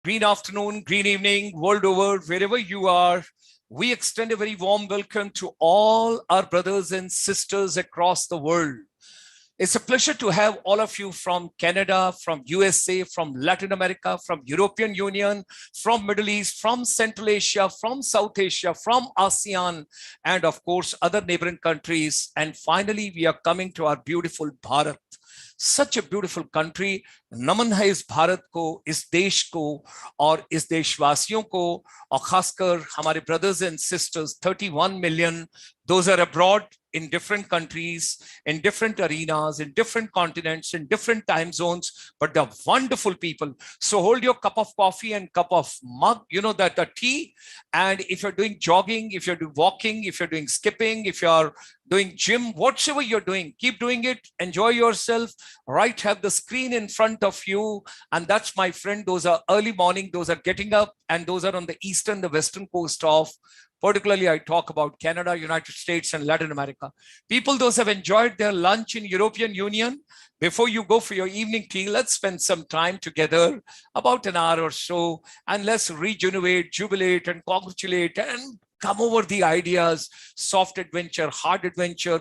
green afternoon, green evening, world over, wherever you are. We extend a very warm welcome to all our brothers and sisters across the world. It's a pleasure to have all of you from Canada, from USA, from Latin America, from European Union, from Middle East, from Central Asia, from South Asia, from ASEAN, and of course, other neighboring countries. And finally, we are coming to our beautiful Bharat. Such a beautiful country. नमन है इस भारत को, इस देश को और इस देशवासियों को और खासकर हमारे brothers and sisters 31 million. Those are abroad in different countries, in different arenas, in different continents, in different time zones, but they're wonderful people. So hold your cup of coffee and cup of mug, that the tea. And if you're doing jogging, if you're doing walking, if you're doing skipping, if you're doing gym, whatever you're doing, keep doing it. Enjoy yourself. Right, have the screen in front of you. And that's, my friend, those are early morning, those are getting up, and those are on the eastern, the western coast of, particularly I talk about Canada, United States, and Latin America. People, those have enjoyed their lunch in European Union, before you go for your evening tea, let's spend some time together, about an hour or so, and let's regenerate, jubilate, and congratulate, and come over the ideas, soft adventure, hard adventure,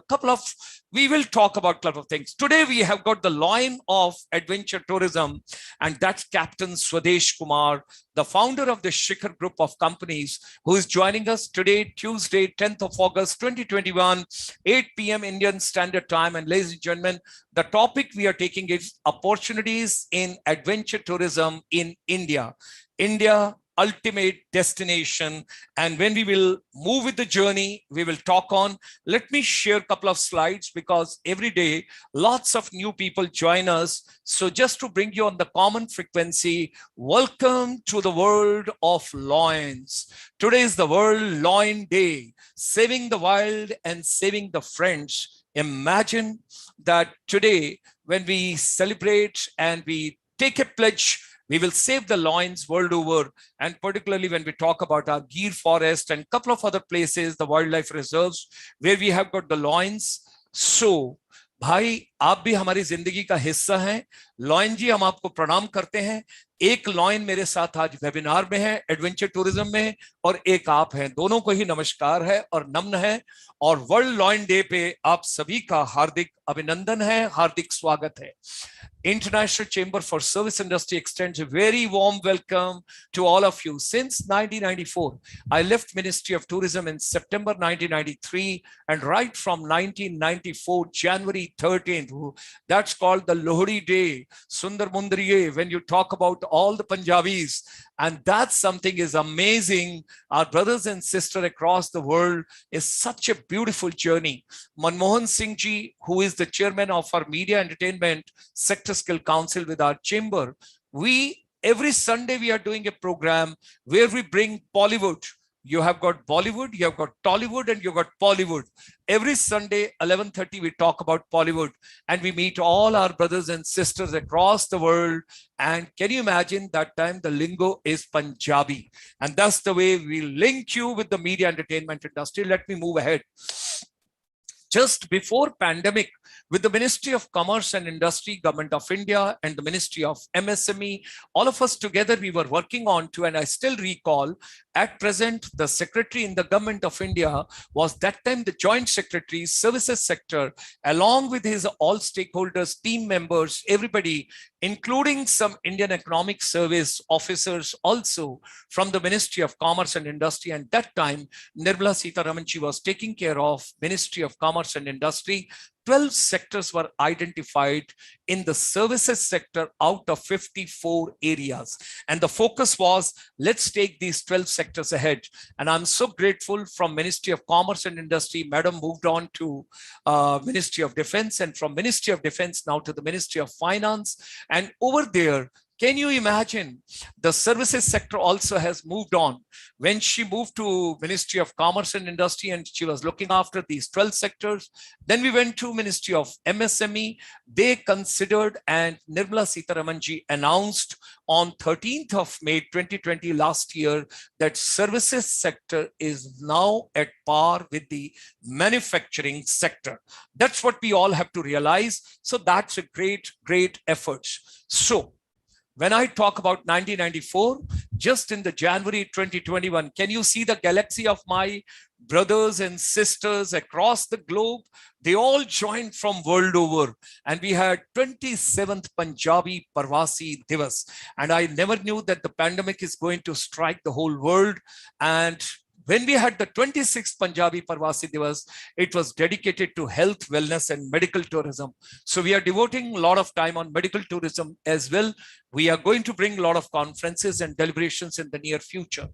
we will talk about a couple of things. Today, we have got the lion of adventure tourism, and that's Captain Swadesh Kumar, the founder of the Shikhar group of companies, who is joining us today, Tuesday, 10th of August, 2021, 8 p.m. Indian Standard Time. And ladies and gentlemen, the topic we are taking is opportunities in adventure tourism in India. India, ultimate destination. And when we will move with the journey, we will talk on. Let me share a couple of slides, because every day lots of new people join us. So just to bring you on the common frequency, welcome to the world of lions. Today is the World Lion Day, saving the wild and saving the friends. Imagine that today, when we celebrate and we take a pledge, we will save the lions world over. And particularly when we talk about our Gir forest and a couple of other places, the wildlife reserves, where we have got the lions. So, भाई, आप भी हमारी जिंदगी का हिस्सा हैं. Lion जी, हम आपको प्रणाम करते हैं. एक लॉयन मेरे साथ आज वेबिनार में है, एडवेंचर टूरिज्म में, और एक आप हैं. दोनों को ही नमस्कार है और नमन है. और वर्ल्ड लॉयन डे पे आप सभी का हार्दिक अभिनंदन है, हार्दिक स्वागत है. International Chamber for Service Industry extends a very warm welcome to all of you. Since 1994, I left Ministry of Tourism in September 1993, and right from 1994, January 13th, that's called the Lohri Day, Sundar Mundariye, when you talk about all the Punjabis. And that's something is amazing. Our brothers and sisters across the world is such a beautiful journey. Manmohan Singh ji, who is the chairman of our Media Entertainment Sector Skill Council with our chamber, every Sunday we are doing a program where we bring Bollywood. You have got Bollywood, you have got Tollywood, and you've got Bollywood. Every Sunday, 11:30, we talk about Bollywood, and we meet all our brothers and sisters across the world. And can you imagine that time the lingo is Punjabi? And that's the way we link you with the media entertainment industry. Let me move ahead. Just before pandemic, with the Ministry of Commerce and Industry, Government of India, and the Ministry of MSME, all of us together, we were working on to, and I still recall, at present, the secretary in the Government of India was that time the Joint Secretary, Services Sector, along with his all stakeholders, team members, everybody, including some Indian Economic Service officers also from the Ministry of Commerce and Industry. And that time, Nirmala Sitharaman ji was taking care of Ministry of Commerce and Industry. 12 sectors were identified in the services sector out of 54 areas. And the focus was, let's take these 12 sectors ahead. And I'm so grateful from Ministry of Commerce and Industry, Madam moved on to Ministry of Defense, and from Ministry of Defense now to the Ministry of Finance. And over there, can you imagine, the services sector also has moved on. When she moved to Ministry of Commerce and Industry and she was looking after these 12 sectors, then we went to Ministry of MSME. They considered, and Nirmala Sitharaman ji announced on 13th of May 2020 last year that services sector is now at par with the manufacturing sector. That's what we all have to realize. So that's a great, great effort. So When I talk about 1994, just in the January 2021, can you see the galaxy of my brothers and sisters across the globe? They all joined from world over, and we had 27th Punjabi Parvasi Divas. And I never knew that the pandemic is going to strike the whole world. And when we had the 26th Punjabi Parvasi Divas, it was dedicated to health, wellness, and medical tourism. So we are devoting a lot of time on medical tourism as well. We are going to bring a lot of conferences and deliberations in the near future.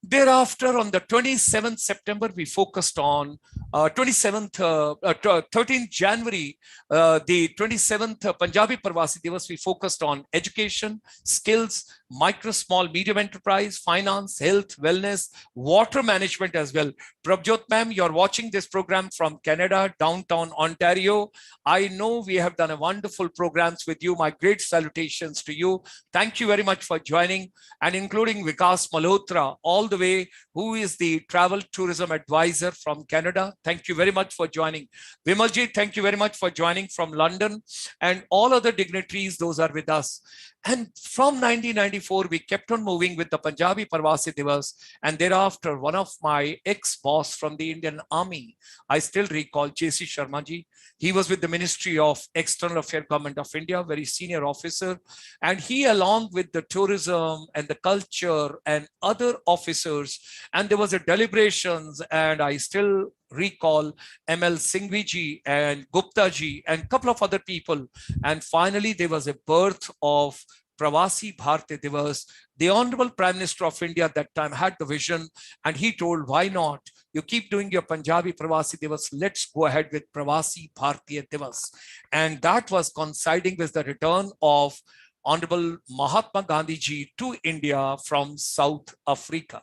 Thereafter, on the 27th September, we focused on 13th January, the 27th Punjabi Parvasi Divas, we focused on education, skills, micro, small, medium enterprise, finance, health, wellness, water management as well. Prabjot ma'am, you're watching this program from Canada, downtown Ontario. I know we have done a wonderful programs with you. My great salutations to you. Thank you very much for joining, and including Vikas Malhotra, all the way, who is the travel tourism advisor from Canada. Thank you very much for joining. Vimalji, thank you very much for joining from London, and all other dignitaries, those are with us. And from 1994, we kept on moving with the Punjabi Parvasi Divas. And thereafter, one of my ex-boss from the Indian Army, I still recall J.C. Sharma ji. He was with the Ministry of External Affairs, Government of India, very senior officer. And he, along with the tourism and the culture and other officers, and there was a deliberations, and I still recall ML Singhvi ji and Gupta ji and a couple of other people. And finally, there was a birth of Pravasi Bharati Divas. The Honorable Prime Minister of India at that time had the vision, and he told, why not? You keep doing your Punjabi Pravasi Divas, let's go ahead with Pravasi Bharatiya Divas. And that was coinciding with the return of Honorable Mahatma Gandhi ji to India from South Africa.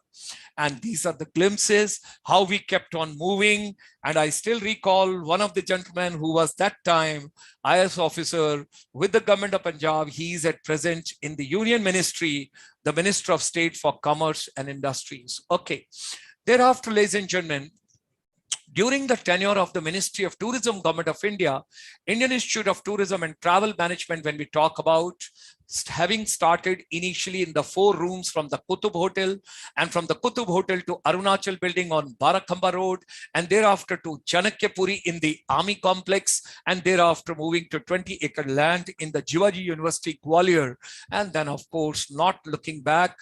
And these are the glimpses, how we kept on moving. And I still recall one of the gentlemen who was that time IS officer with the government of Punjab. He is at present in the Union Ministry, the Minister of State for Commerce and Industries. Okay. Thereafter, ladies and gentlemen, during the tenure of the Ministry of Tourism, Government of India, Indian Institute of Tourism and Travel Management, when we talk about having started initially in the 4 rooms from the Qutub Hotel, and from the Qutub Hotel to Arunachal Building on Barakhamba Road, and thereafter to Chanakyapuri in the Army Complex, and thereafter moving to 20-acre land in the Jivaji University, Gwalior, and then of course, not looking back,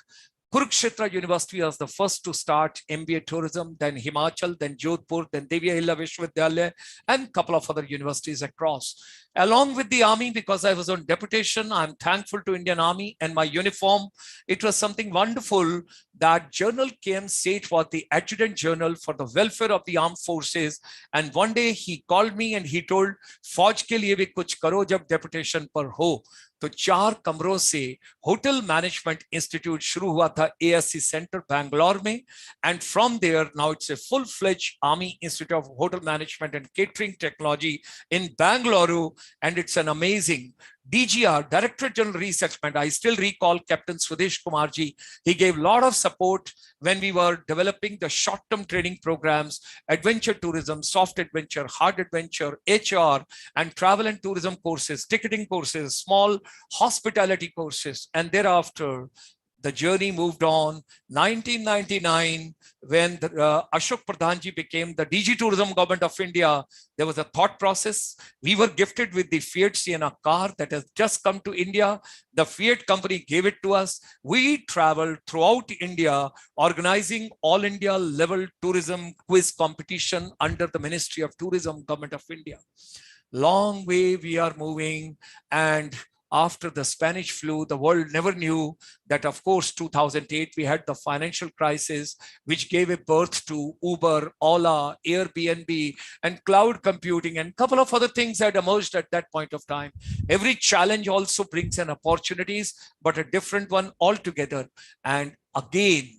Kurukshetra University was the first to start MBA tourism, then Himachal, then Jodhpur, then Devi Ahilya Vishwavidyalaya, and a couple of other universities across. Along with the Army, because I was on deputation, I'm thankful to Indian Army and my uniform. It was something wonderful that General KM Seth was the Adjutant General for the welfare of the armed forces. And one day he called me and he told, Fauj ke liye bhi kuch karo jab deputation par ho. तो 4 कमरों से hotel management institute शुरू हुआ था ASC centre Bangalore में, and from there now it's a full fledge army institute of hotel management and catering technology in Bengaluru, and it's an amazing DGR, Director General Resettlement. I still recall Captain Swadesh Kumar ji. He gave a lot of support when we were developing the short-term training programs, adventure tourism, soft adventure, hard adventure, HR, and travel and tourism courses, ticketing courses, small hospitality courses. And thereafter, the journey moved on. 1999, when Ashok Pradhan ji became the DG Tourism Government of India, there was a thought process. We were gifted with the Fiat Sienna car that has just come to India. The Fiat company gave it to us. We traveled throughout India, organizing all India level tourism quiz competition under the Ministry of Tourism, Government of India. Long way we are moving, and after the Spanish flu, the world never knew that, of course, 2008, we had the financial crisis, which gave a birth to Uber, Ola, Airbnb, and cloud computing, and a couple of other things that emerged at that point of time. Every challenge also brings an opportunities, but a different one altogether. And again,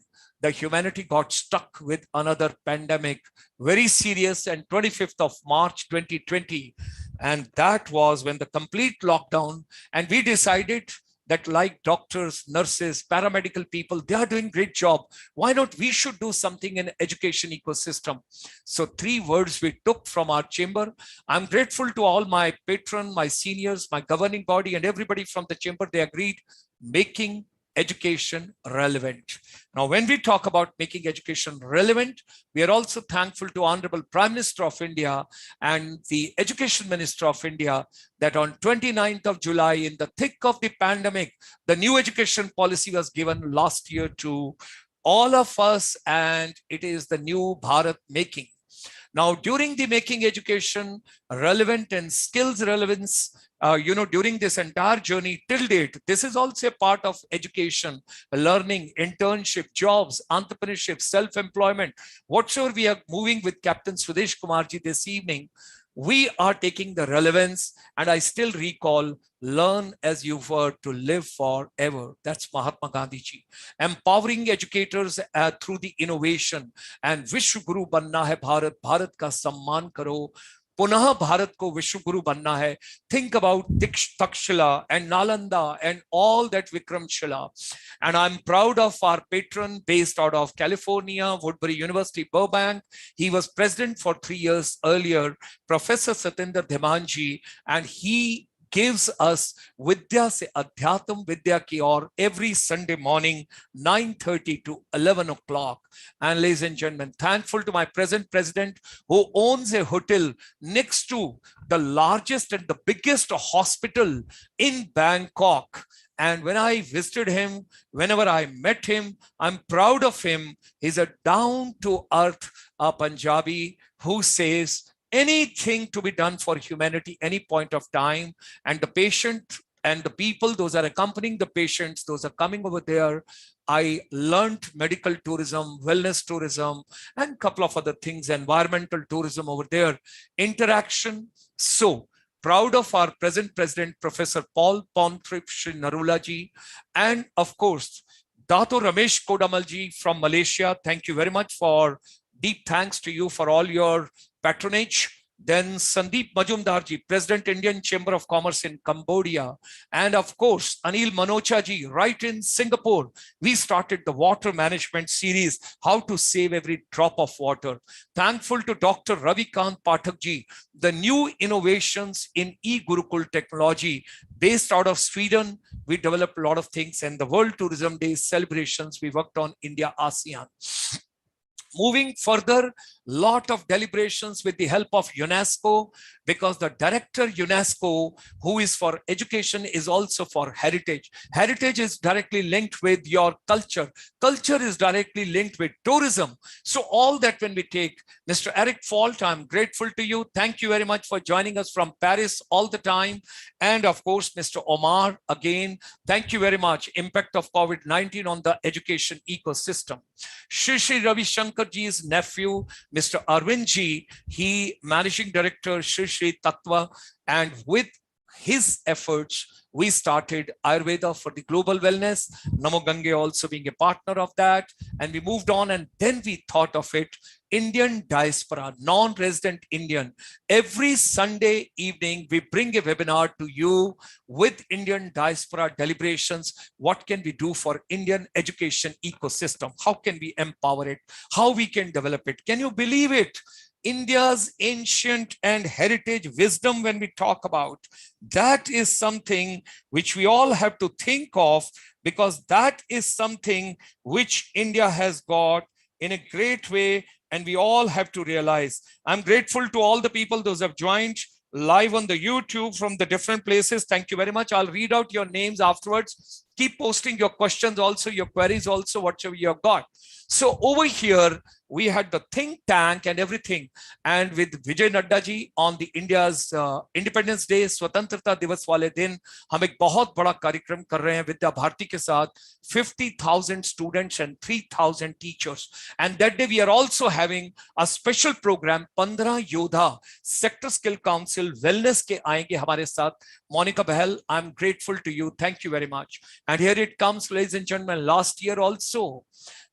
the humanity got stuck with another pandemic, very serious, and 25th of March, 2020. And that was when the complete lockdown, and we decided that like doctors, nurses, paramedical people, they are doing great job. Why not we should do something in education ecosystem? So 3 words we took from our chamber. I'm grateful to all my patron, my seniors, my governing body, and everybody from the chamber. They agreed, making education relevant. Now, when we talk about making education relevant, we are also thankful to Honorable Prime Minister of India and the Education Minister of India that on 29th of July, in the thick of the pandemic, the new education policy was given last year to all of us, and it is the new Bharat making. Now, during the making education relevant and skills relevance, during this entire journey till date, this is also a part of education, learning, internship, jobs, entrepreneurship, self-employment, whatsoever we are moving with Captain Swadesh Kumar ji this evening. We are taking the relevance, and I still recall, learn as you were to live forever. That's Mahatma Gandhi ji. Empowering educators through the innovation, and Vishwa Guru banna hai Bharat, Bharat ka samman karo. पुनः भारत को विश्व गुरु बनना है. Think about Takshila and Nalanda and all that Vikramshila. And I'm proud of our patron based out of California, Woodbury University, Burbank. He was president for 3 years earlier, Professor Satinder Dhimanji, and he gives us Vidya se Adhyatam Vidya ki Aur every Sunday morning, 9:30 to 11 o'clock. And ladies and gentlemen, thankful to my present president who owns a hotel next to the largest and the biggest hospital in Bangkok. And when I visited him, whenever I met him, I'm proud of him. He's a down-to-earth Punjabi who says, anything to be done for humanity, any point of time, and the patient and the people, those are accompanying the patients, those are coming over there. I learned medical tourism, wellness tourism, and a couple of other things, environmental tourism over there, interaction. So proud of our present president, Professor Paul Pontrip Shri Narula ji, and of course, Dato Ramesh Kodamal ji from Malaysia. Thank you very much. For deep thanks to you for all your patronage. Then Sandeep Majumdar ji, President Indian Chamber of Commerce in Cambodia. And of course, Anil Manocha ji, right in Singapore. We started the water management series, how to save every drop of water. Thankful to Dr. Ravikant Pathak ji, the new innovations in e-Gurukul technology based out of Sweden. We developed a lot of things, and the World Tourism Day celebrations, we worked on India ASEAN. Moving further, lot of deliberations with the help of UNESCO, because the director UNESCO, who is for education, is also for heritage. Heritage is directly linked with your culture. Culture is directly linked with tourism. So all that when we take, Mr. Eric Fault, I'm grateful to you. Thank you very much for joining us from Paris all the time. And of course, Mr. Omar, again, thank you very much. Impact of COVID-19 on the education ecosystem. Shri Ravi Shankar ji's nephew, Mr. Arvind ji, he managing director, Shri Tattva, and with his efforts, we started Ayurveda for the global wellness, Namo Gange also being a partner of that. And we moved on, and then we thought of it, Indian diaspora, non-resident Indian. Every Sunday evening, we bring a webinar to you with Indian diaspora deliberations. What can we do for Indian education ecosystem? How can we empower it? How we can develop it? Can you believe it? India's ancient and heritage wisdom, when we talk about, that is something which we all have to think of, because that is something which India has got in a great way, and we all have to realize. I'm grateful to all the people, those who have joined live on the YouTube from the different places. Thank you very much. I'll read out your names afterwards. Keep posting your questions also, your queries also, whatever you have got. So over here, we had the think tank and everything. And with Vijay Nadda ji on the India's Independence Day, Swatantrata Divas wale din, हम एक बहुत बड़ा कार्यक्रम कर रहे हैं विद्या भारती के साथ, 50,000 students and 3,000 teachers. And that day we are also having a special program, 15 Yodha Sector Skill Council Wellness के आएंगे हमारे साथ. Monica Bahel, I'm grateful to you. Thank you very much. And here it comes, ladies and gentlemen, last year also,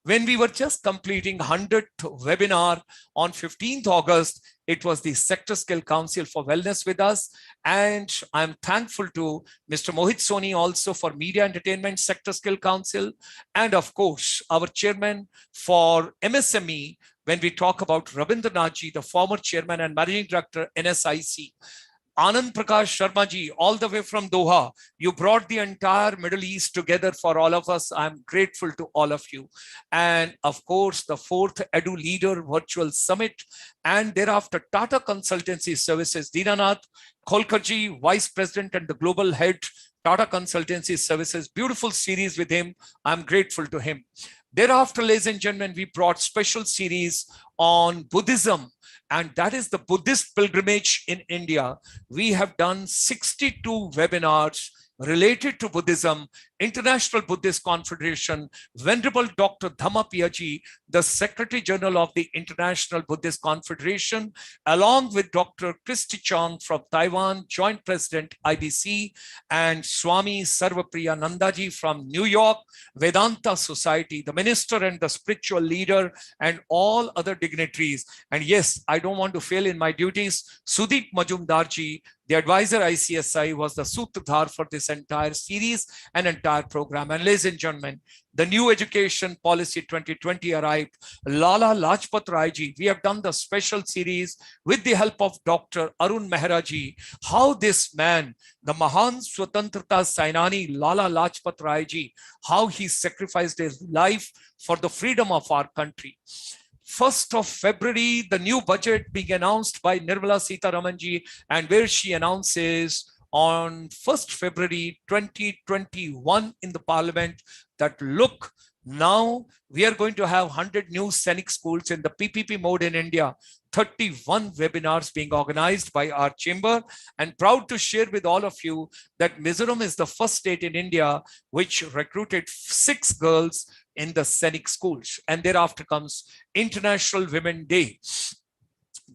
when we were just completing 100th webinar on 15th August, It was the Sector Skill Council for Wellness with us. And I'm thankful to Mr. Mohit Soni also for Media Entertainment Sector Skill Council. And of course, our chairman for MSME, when we talk about Rabindranath Ji, the former chairman and managing director, NSIC. Anand Prakash Sharma ji, all the way from Doha, you brought the entire Middle East together for all of us. I'm grateful to all of you. And of course, the fourth Edu Leader Virtual Summit, and thereafter Tata Consultancy Services, Dinanath Kholkarji, Vice President and the Global Head, Tata Consultancy Services, beautiful series with him. I'm grateful to him. Thereafter, ladies and gentlemen, we brought special series on Buddhism, and that is the Buddhist pilgrimage in India. We have done 62 webinars related to Buddhism, International Buddhist Confederation, Venerable Dr. Dhamma Piyaji, the Secretary General of the International Buddhist Confederation, along with Dr. Christy Chong from Taiwan, Joint President IBC, and Swami Sarvapriyanandaji from New York, Vedanta Society, the minister and the spiritual leader, and all other dignitaries. And yes, I don't want to fail in my duties. Sudeep Majumdarji, the advisor ICSI, was the Sutradhar for this entire series and entire program. And ladies and gentlemen, the new education policy 2020 arrived. Lala Lajpat Rai ji, we have done the special series with the help of Dr. Arun Mehra ji, how this man, the Mahan Swatantrata Sainani Lala Lajpat Rai ji, how he sacrificed his life for the freedom of our country. 1st of February, the new budget being announced by Nirmala Sitharamanji, and where she announces on 1st February 2021 in the Parliament that, look, now we are going to have 100 new scenic schools in the PPP mode in India. 31 webinars being organized by our chamber, and proud to share with all of you that Mizoram is the first state in India which recruited 6 girls in the scenic schools. And thereafter comes International Women Day.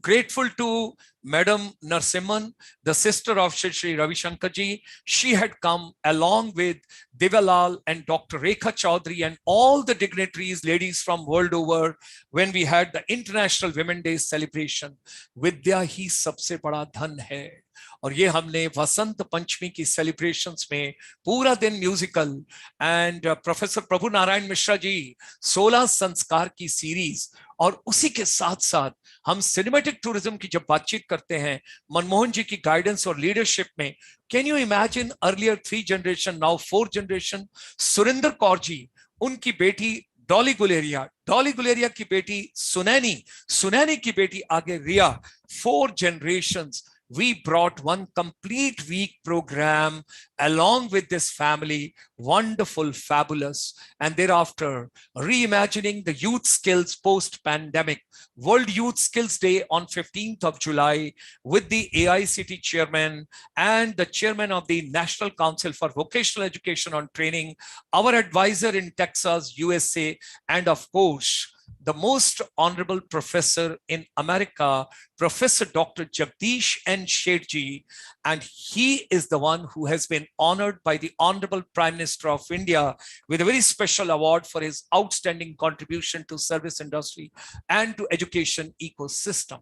Grateful to Madam Narsimhan, the sister of Shri Ravi Shankar ji. She had come along with Divalal and Dr. Rekha Chaudhary and all the dignitaries, ladies from world over, when we had the International Women Day celebration. Vidya hi sabse bada dhan hai. और ये हमने वसंत पंचमी की celebrations में पूरा दिन musical, and professor प्रभु नारायण मिश्रा जी 16 संस्कार की series, और उसी के साथ साथ हम सिनेमैटिक टूरिज्म की जब बातचीत करते हैं मनमोहन जी की गाइडेंस और लीडरशिप में, can you imagine earlier 3 generation, now 4 generation, Surendra Kaur ji, उनकी बेटी डॉली गुलेरिया की बेटी सुनैनी की बेटी आगे रिया, 4 generations. We brought one complete week program along with this family, wonderful, fabulous. And thereafter, reimagining the youth skills post-pandemic. World Youth Skills Day on 15th of July with the AICT chairman and the chairman of the National Council for Vocational Education and Training, our advisor in Texas, USA, and of course, the most honorable professor in America, Professor Dr. Jagdish N. Shetji, and he is the one who has been honored by the Honorable Prime Minister of India with a very special award for his outstanding contribution to service industry and to education ecosystem.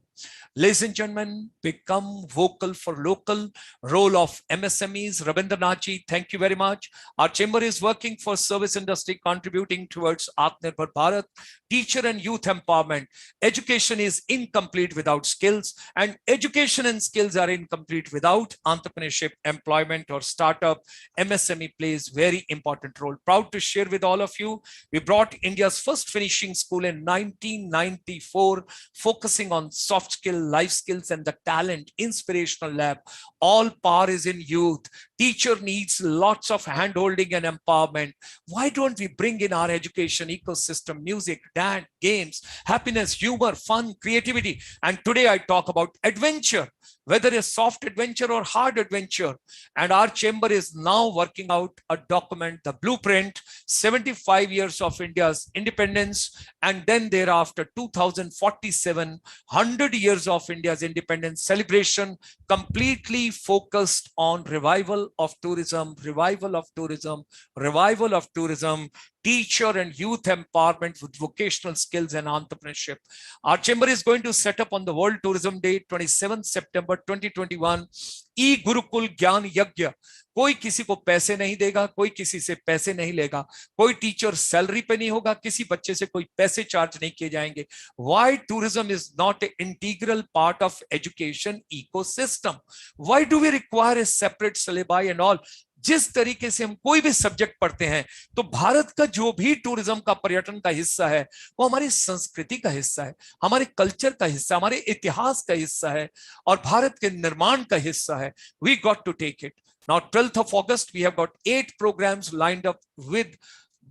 Ladies and gentlemen, become vocal for local, role of MSMEs. Rabindranath ji, thank you very much. Our chamber is working for service industry, contributing towards Atmanirbhar Bharat, teacher and youth empowerment. Education is incomplete without skills, and education and skills are incomplete without entrepreneurship, employment, or startup. MSME plays very important role. Proud to share with all of you, we brought India's first finishing school in 1994, focusing on soft skill, life skills, and the talent, inspirational lab. All power is in youth. Teacher needs lots of hand-holding and empowerment. Why don't we bring in our education ecosystem, music, dance, games, happiness, humor, fun, creativity? And today I talk about adventure. whether a soft adventure or hard adventure. And our chamber is now working out a document, the blueprint, 75 years of India's independence, and then thereafter 2047, 100 years of India's independence celebration, completely focused on revival of tourism, revival of tourism, revival of tourism, teacher and youth empowerment with vocational skills and entrepreneurship. Our chamber is going to set up on the World Tourism Day, 27 September 2021, E-Gurukul Gyan Yagya. कोई किसी को पैसे नहीं देगा, कोई किसी से पैसे नहीं लेगा, कोई टीचर सैलरी पे नहीं होगा, किसी बच्चे से कोई पैसे चार्ज नहीं किए जाएंगे. Why tourism is not an integral part of education ecosystem? Why do we require a separate syllabi and all? जिस तरीके से हम कोई भी सब्जेक्ट पढ़ते हैं, तो भारत का जो भी टूरिज्म का पर्यटन का हिस्सा है, वो हमारी संस्कृति का हिस्सा है, हमारे कल्चर का हिस्सा, हमारे इतिहास का हिस्सा है और भारत के निर्माण का हिस्सा है. We got to take it. Now, 12th of August, we have got 8 programs lined up with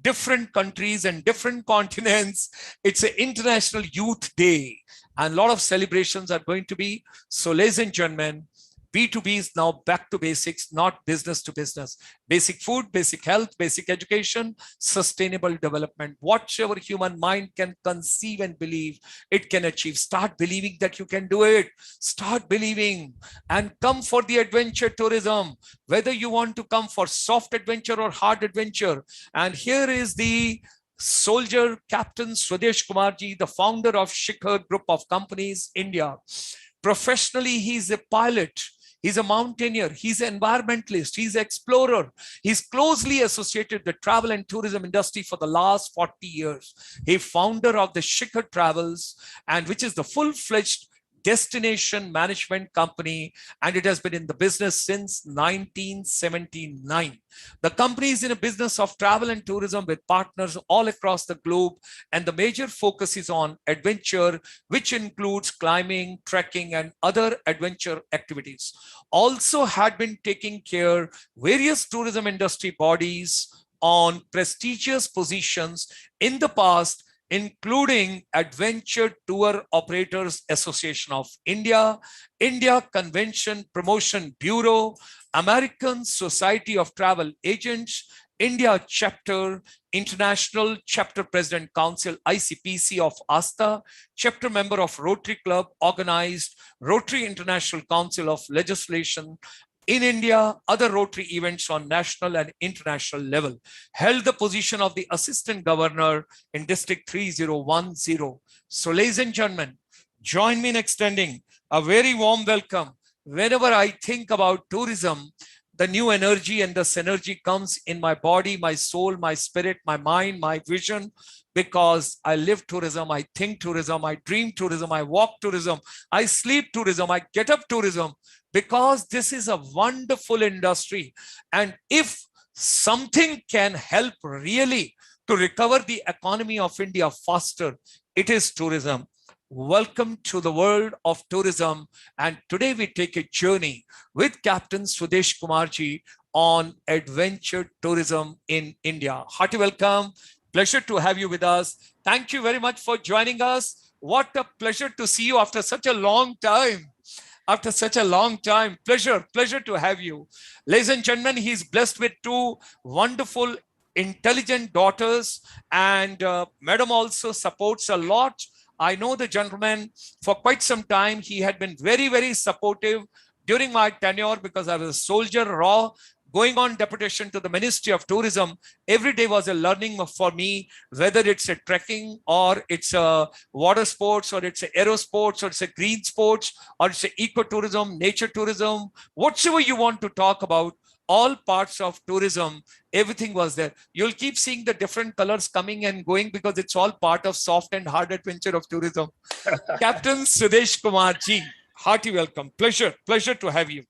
different countries and different continents. It's an International Youth Day and a lot of celebrations are going to be. So, ladies and gentlemen, B2B is now back to basics, not business to business. Basic food, basic health, basic education, sustainable development. Whatever human mind can conceive and believe, it can achieve. Start believing that you can do it. Start believing and come for the adventure tourism, whether you want to come for soft adventure or hard adventure. And here is the soldier, Captain Swadesh Kumar ji, the founder of Shikhar Group of Companies, India. Professionally, he's a pilot. He's a mountaineer. He's an environmentalist. He's an explorer. He's closely associated with the travel and tourism industry for the last 40 years. He's founder of the Shikhar Travels, and which is the full-fledged destination management company, and it has been in the business since 1979. The company is in a business of travel and tourism with partners all across the globe, and the major focus is on adventure, which includes climbing, trekking, and other adventure activities. Also had been taking care various tourism industry bodies on prestigious positions in the past, including Adventure Tour Operators Association of India, India Convention Promotion Bureau, American Society of Travel Agents, India Chapter, International Chapter President Council, ICPC of ASTA, chapter member of Rotary Club, organized Rotary International Council of Legislation, in India, other Rotary events on national and international level. Held the position of the Assistant Governor in District 3010. So, ladies and gentlemen, join me in extending a very warm welcome. Whenever I think about tourism, the new energy and the synergy comes in my body, my soul, my spirit, my mind, my vision, because I live tourism, I think tourism, I dream tourism, I walk tourism, I sleep tourism, I get up tourism, because this is a wonderful industry. And if something can help really to recover the economy of India faster, it is tourism. Welcome to the world of tourism. And today we take a journey with Captain Swadesh Kumar ji on adventure tourism in India. Hearty welcome. Pleasure to have you with us. Thank you very much for joining us. What a pleasure to see you after such a long time. After such a long time. Pleasure to have you. Ladies and gentlemen, he's blessed with 2 wonderful, intelligent daughters, and Madam also supports a lot. I know the gentleman for quite some time. He had been very, very supportive during my tenure because I was a soldier, raw, going on deputation to the Ministry of Tourism. Every day was a learning for me, whether it's a trekking or it's a water sports or it's a aero sports or it's a green sports or it's a ecotourism, nature tourism, whatever you want to talk about, all parts of tourism, everything was there. You'll keep seeing the different colors coming and going because it's all part of soft and hard adventure of tourism. Captain Swadesh Kumar ji, hearty welcome. Pleasure to have you.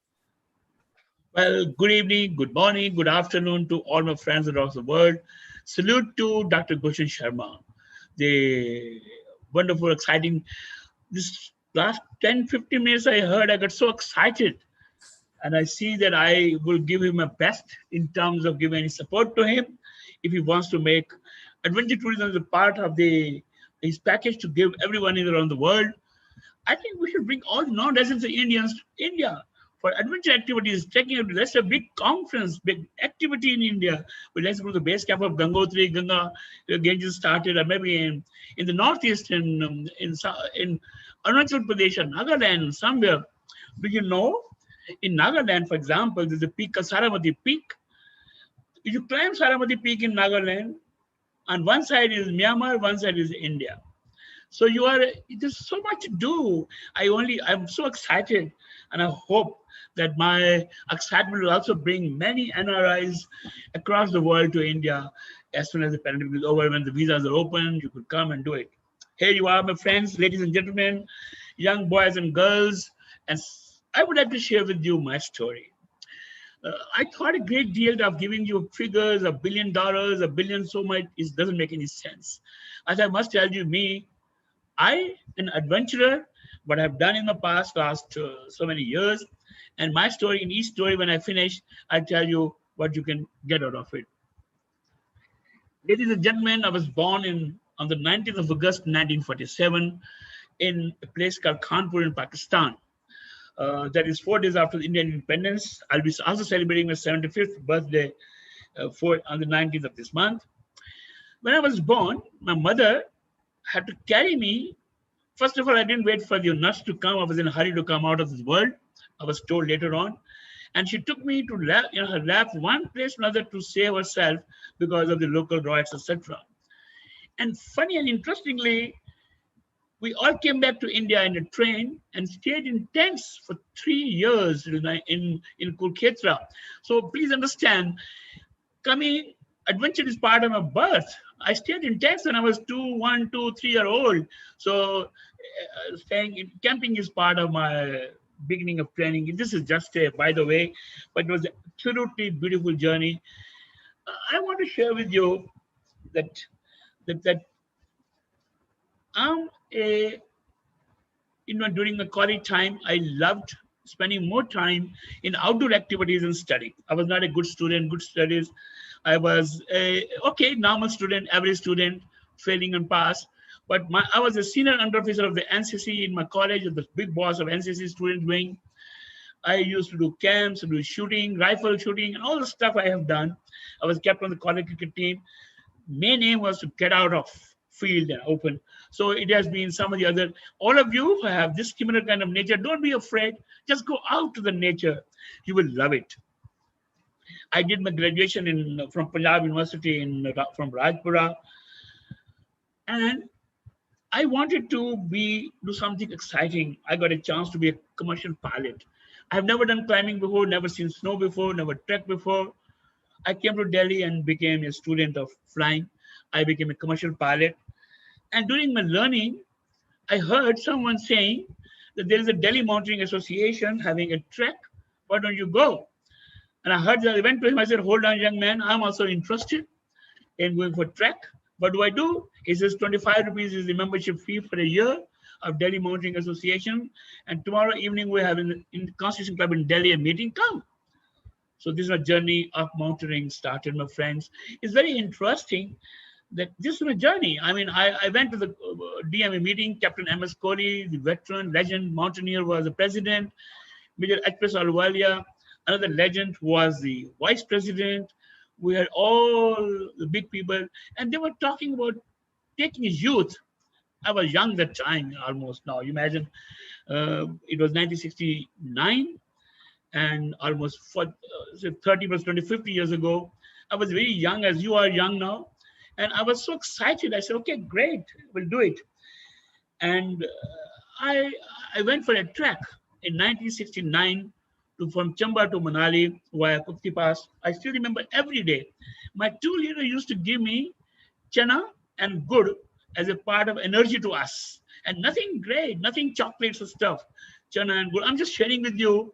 Well, good evening, good morning, good afternoon to all my friends across the world. Salute to Dr. Gulshan Sharma. The wonderful, exciting, this last 10-15 minutes I heard, I got so excited. And I see that I will give him my best in terms of giving any support to him. If he wants to make adventure tourism as a part of his package to give everyone around the world. I think we should bring all non-residents Indians to India for adventure activities, trekking. Let's have a big conference, big activity in India. But let's go to the base camp of Gangotri, Ganga, Ganges started, or maybe in the northeast, in Arunachal Pradesh or Nagaland, somewhere. Do you know? In Nagaland, for example, there's a peak, Saramati Peak. If you climb Saramati Peak in Nagaland, on one side is Myanmar, one side is India. So there's so much to do. I'm so excited, and I hope that my excitement will also bring many NRIs across the world to India as soon as the pandemic is over. When the visas are open, you could come and do it. Here you are, my friends, ladies and gentlemen, young boys and girls, and I would like to share with you my story. I thought a great deal of giving you figures, $1 billion, a billion, so much, it doesn't make any sense. As I must tell you, I, an adventurer, what I've done in the last so many years, and my story. In each story, when I finish, I tell you what you can get out of it. Ladies and gentlemen, I was born on the 19th of August, 1947, in a place called Kanpur in Pakistan. That is 4 days after the Indian independence. I'll be also celebrating my 75th birthday on the 19th of this month. When I was born, my mother had to carry me. First of all, I didn't wait for the nurse to come. I was in a hurry to come out of this world. I was told later on. And she took me to her lap, one place to another to save herself because of the local riots, etc. And funny and interestingly, we all came back to India in a train and stayed in tents for 3 years in Kurkhetra. So please understand, coming adventure is part of my birth. I stayed in tents when I was 1, 2, 3 year old. So staying in camping is part of my beginning of training. This is just a by the way, but it was an absolutely beautiful journey. I want to share with you that that I'm a during the college time, I loved spending more time in outdoor activities and studying. I was not a good student, good studies. I was a normal student, average student, failing and pass. But I was a senior under officer of the NCC in my college, the big boss of NCC student wing. I used to do camps, do shooting, rifle shooting, and all the stuff I have done. I was kept on the college cricket team. Main aim was to get out of field and open. So it has been some of the other, all of you who have this similar kind of nature, don't be afraid. Just go out to the nature. You will love it. I did my graduation from Punjab University from Rajpura. And I wanted to do something exciting. I got a chance to be a commercial pilot. I've never done climbing before, never seen snow before, never trekked before. I came to Delhi and became a student of flying. I became a commercial pilot. And during my learning, I heard someone saying that there is a Delhi Mountaineering Association having a trek. Why don't you go? And I heard that. I went to him. I said, hold on, young man. I'm also interested in going for trek. What do I do? He says 25 rupees is the membership fee for a year of Delhi Mountaineering Association. And tomorrow evening, we have in the Constitution Club in Delhi a meeting. Come. So this is my journey of mountaineering started, my friends. It's very interesting that this is my journey. I mean, I went to the DMA meeting. Captain M.S. Kohli, the veteran, legend, mountaineer, was the president. Major H.P.S. Ahluwalia, another legend, was the vice president. We had all the big people, and they were talking about taking youth. I was young that time, almost now. You imagine, it was 1969, and almost 30 plus 20, 50 years ago. I was very young, as you are young now. And I was so excited. I said, okay, great, we'll do it. And I went for a trek in 1969 from Chamba to Manali via Kupti Pass. I still remember every day. My tour leader used to give me chana and gur as a part of energy to us. And nothing great, nothing chocolates or stuff. Chana and gur. I'm just sharing with you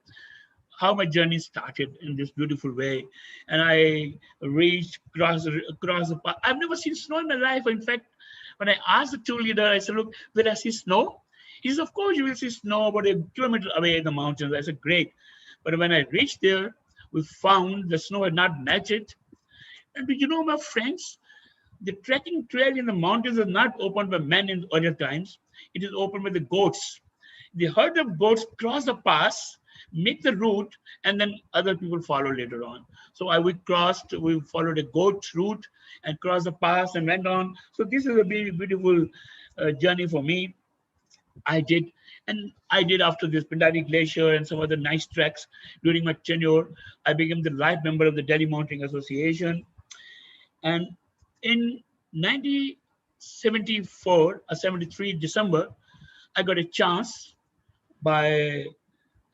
how my journey started in this beautiful way. And I reached across the park. I've never seen snow in my life. In fact, when I asked the tour leader, I said, look, will I see snow? He said, of course you will see snow about a kilometer away in the mountains. I said, great. But when I reached there, we found the snow had not melted. And do you know, my friends, the trekking trail in the mountains is not opened by men in earlier times. It is opened by the goats. The herd of goats cross the pass, make the route, and then other people follow later on. So we followed a goat route and crossed the pass and went on. So this is a beautiful journey for me. I did, and I did after this Pindari Glacier and some other nice treks during my tenure. I became the life member of the Delhi Mountaineering Association, and in 1974 or 73 December, I got a chance by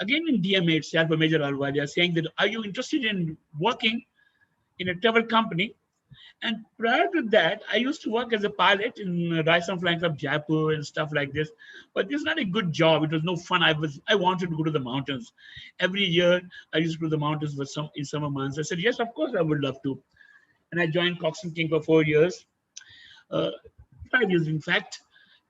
again in DMA itself, by Major Alwadia, saying that are you interested in working in a travel company? And prior to that, I used to work as a pilot in Rajasthan Flying Club Jaipur and stuff like this. But this is not a good job. It was no fun. I wanted to go to the mountains. Every year I used to go to the mountains for some in summer months. I said, yes, of course I would love to. And I joined Cox and King for 4 years, uh, 5 years in fact.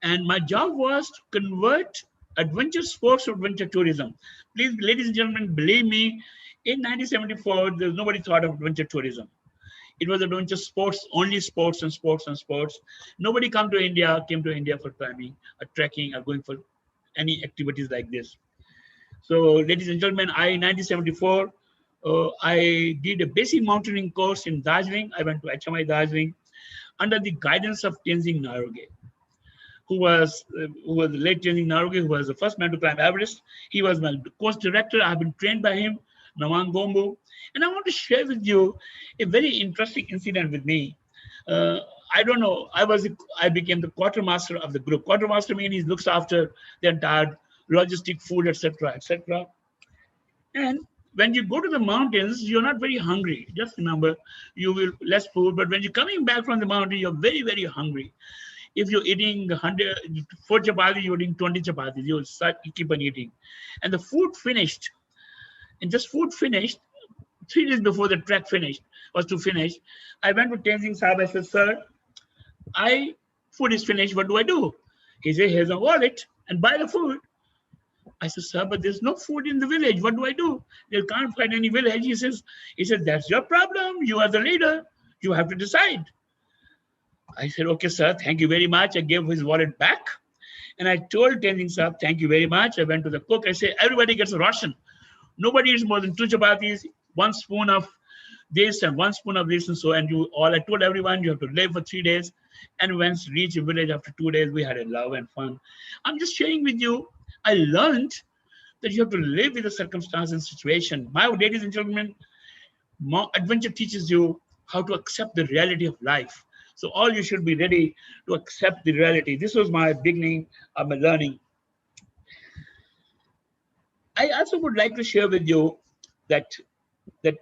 And my job was to convert adventure sports to adventure tourism. Please, ladies and gentlemen, believe me, in 1974, there's nobody thought of adventure tourism. It was adventure sports, only sports and sports and sports. Nobody came to India for climbing or trekking or going for any activities like this. So, ladies and gentlemen, in 1974, I did a basic mountaineering course in Darjeeling. I went to HMI Darjeeling under the guidance of Tenzing Naroge, who was the late Tenzing Naroge, who was the first man to climb Everest. He was my course director. I have been trained by him, Nawang Gombu. And I want to share with you a very interesting incident with me. Uh, I don't know. I became the quartermaster of the group. Quartermaster means he looks after the entire logistic, food, etc., etc. And when you go to the mountains, you're not very hungry. Just remember, you will less food. But when you're coming back from the mountain, you're very, very hungry. If you're eating 4 chapatis, you're eating 20 chapatis. You keep on eating. And the food finished. And just food finished 3 days before the trek was to finish. I went to Tenzing Sahib. I said, sir, food is finished. What do I do? He said, here's a wallet and buy the food. I said, sir, but there's no food in the village. What do I do? They can't find any village. He says, that's your problem. You are the leader. You have to decide. I said, okay, sir, thank you very much. I gave his wallet back. And I told Tenzing Sahib, thank you very much. I went to the cook. I said, everybody gets a ration. Nobody eats more than 2 chapatis, 1 spoon of this and 1 spoon of this and so. And I told everyone you have to live for 3 days. And once reach a village after 2 days, we had a love and fun. I'm just sharing with you. I learned that you have to live with the circumstance and situation. My ladies and gentlemen, adventure teaches you how to accept the reality of life. So all you should be ready to accept the reality. This was my beginning of my learning. I also would like to share with you that that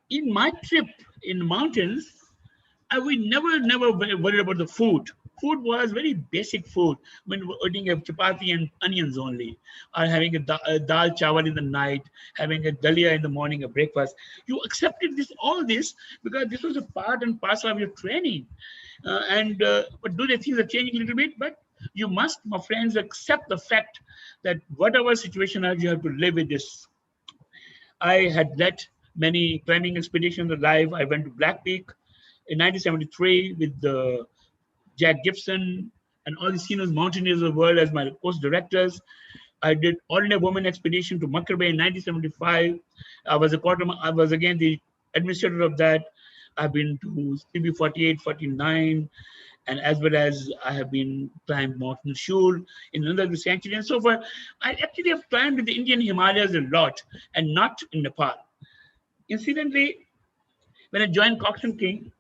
in my trip in the mountains, we never worried about the food. Food was very basic food. When we're eating a chapati and onions only, or having a dal chawal in the night, having a dalia in the morning, a breakfast. You accepted all this because this was a part and parcel of your training. But do the things are changing a little bit? But you must, my friends, accept the fact that whatever situation is, you have to live with this. I had led many climbing expeditions alive. I went to Black Peak in 1973 with Jack Gibson and all the senior mountaineers of the world as my course directors. I did All India Women Expedition to Makar Bay in 1975. I was again the administrator of that. I've been to CB 48, 49, and as well as I have been climbed Mountain Shul in another sanctuary and so forth. I actually have climbed in the Indian Himalayas a lot and not in Nepal. Incidentally, when I joined Cox and King,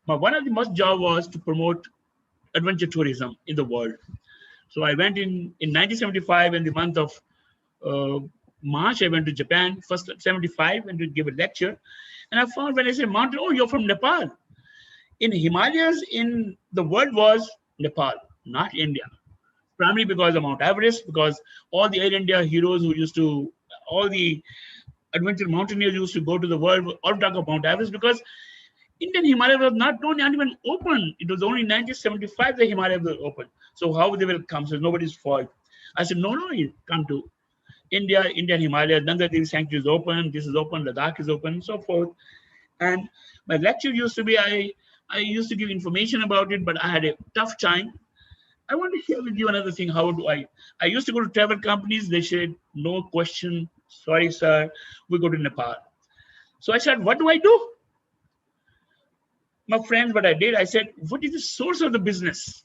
one of the most job was to promote adventure tourism in the world. So I went in 1975 in the month of uh, March. I went to Japan first 75 and to give a lecture. And I found when I said mountain, oh, you're from Nepal. In Himalayas in the world was Nepal, not India. Primarily because of Mount Everest, because all the Air India heroes all the adventure mountaineers used to go to the world, all talk about Mount Everest because Indian Himalaya was not even open. It was only 1975 the Himalaya was open. So how they will come? So nobody's fault. I said, no, you come to India, Indian Himalaya, Nanda Devi Sanctuary is open, this is open, Ladakh is open, and so forth. And my lecture used to be, I used to give information about it, but I had a tough time I want to share with you another thing. How do I used to go to travel companies. They said, no question. Sorry, sir. We go to Nepal. So I said, what do I do? My friends, what I did, I said, what is the source of the business?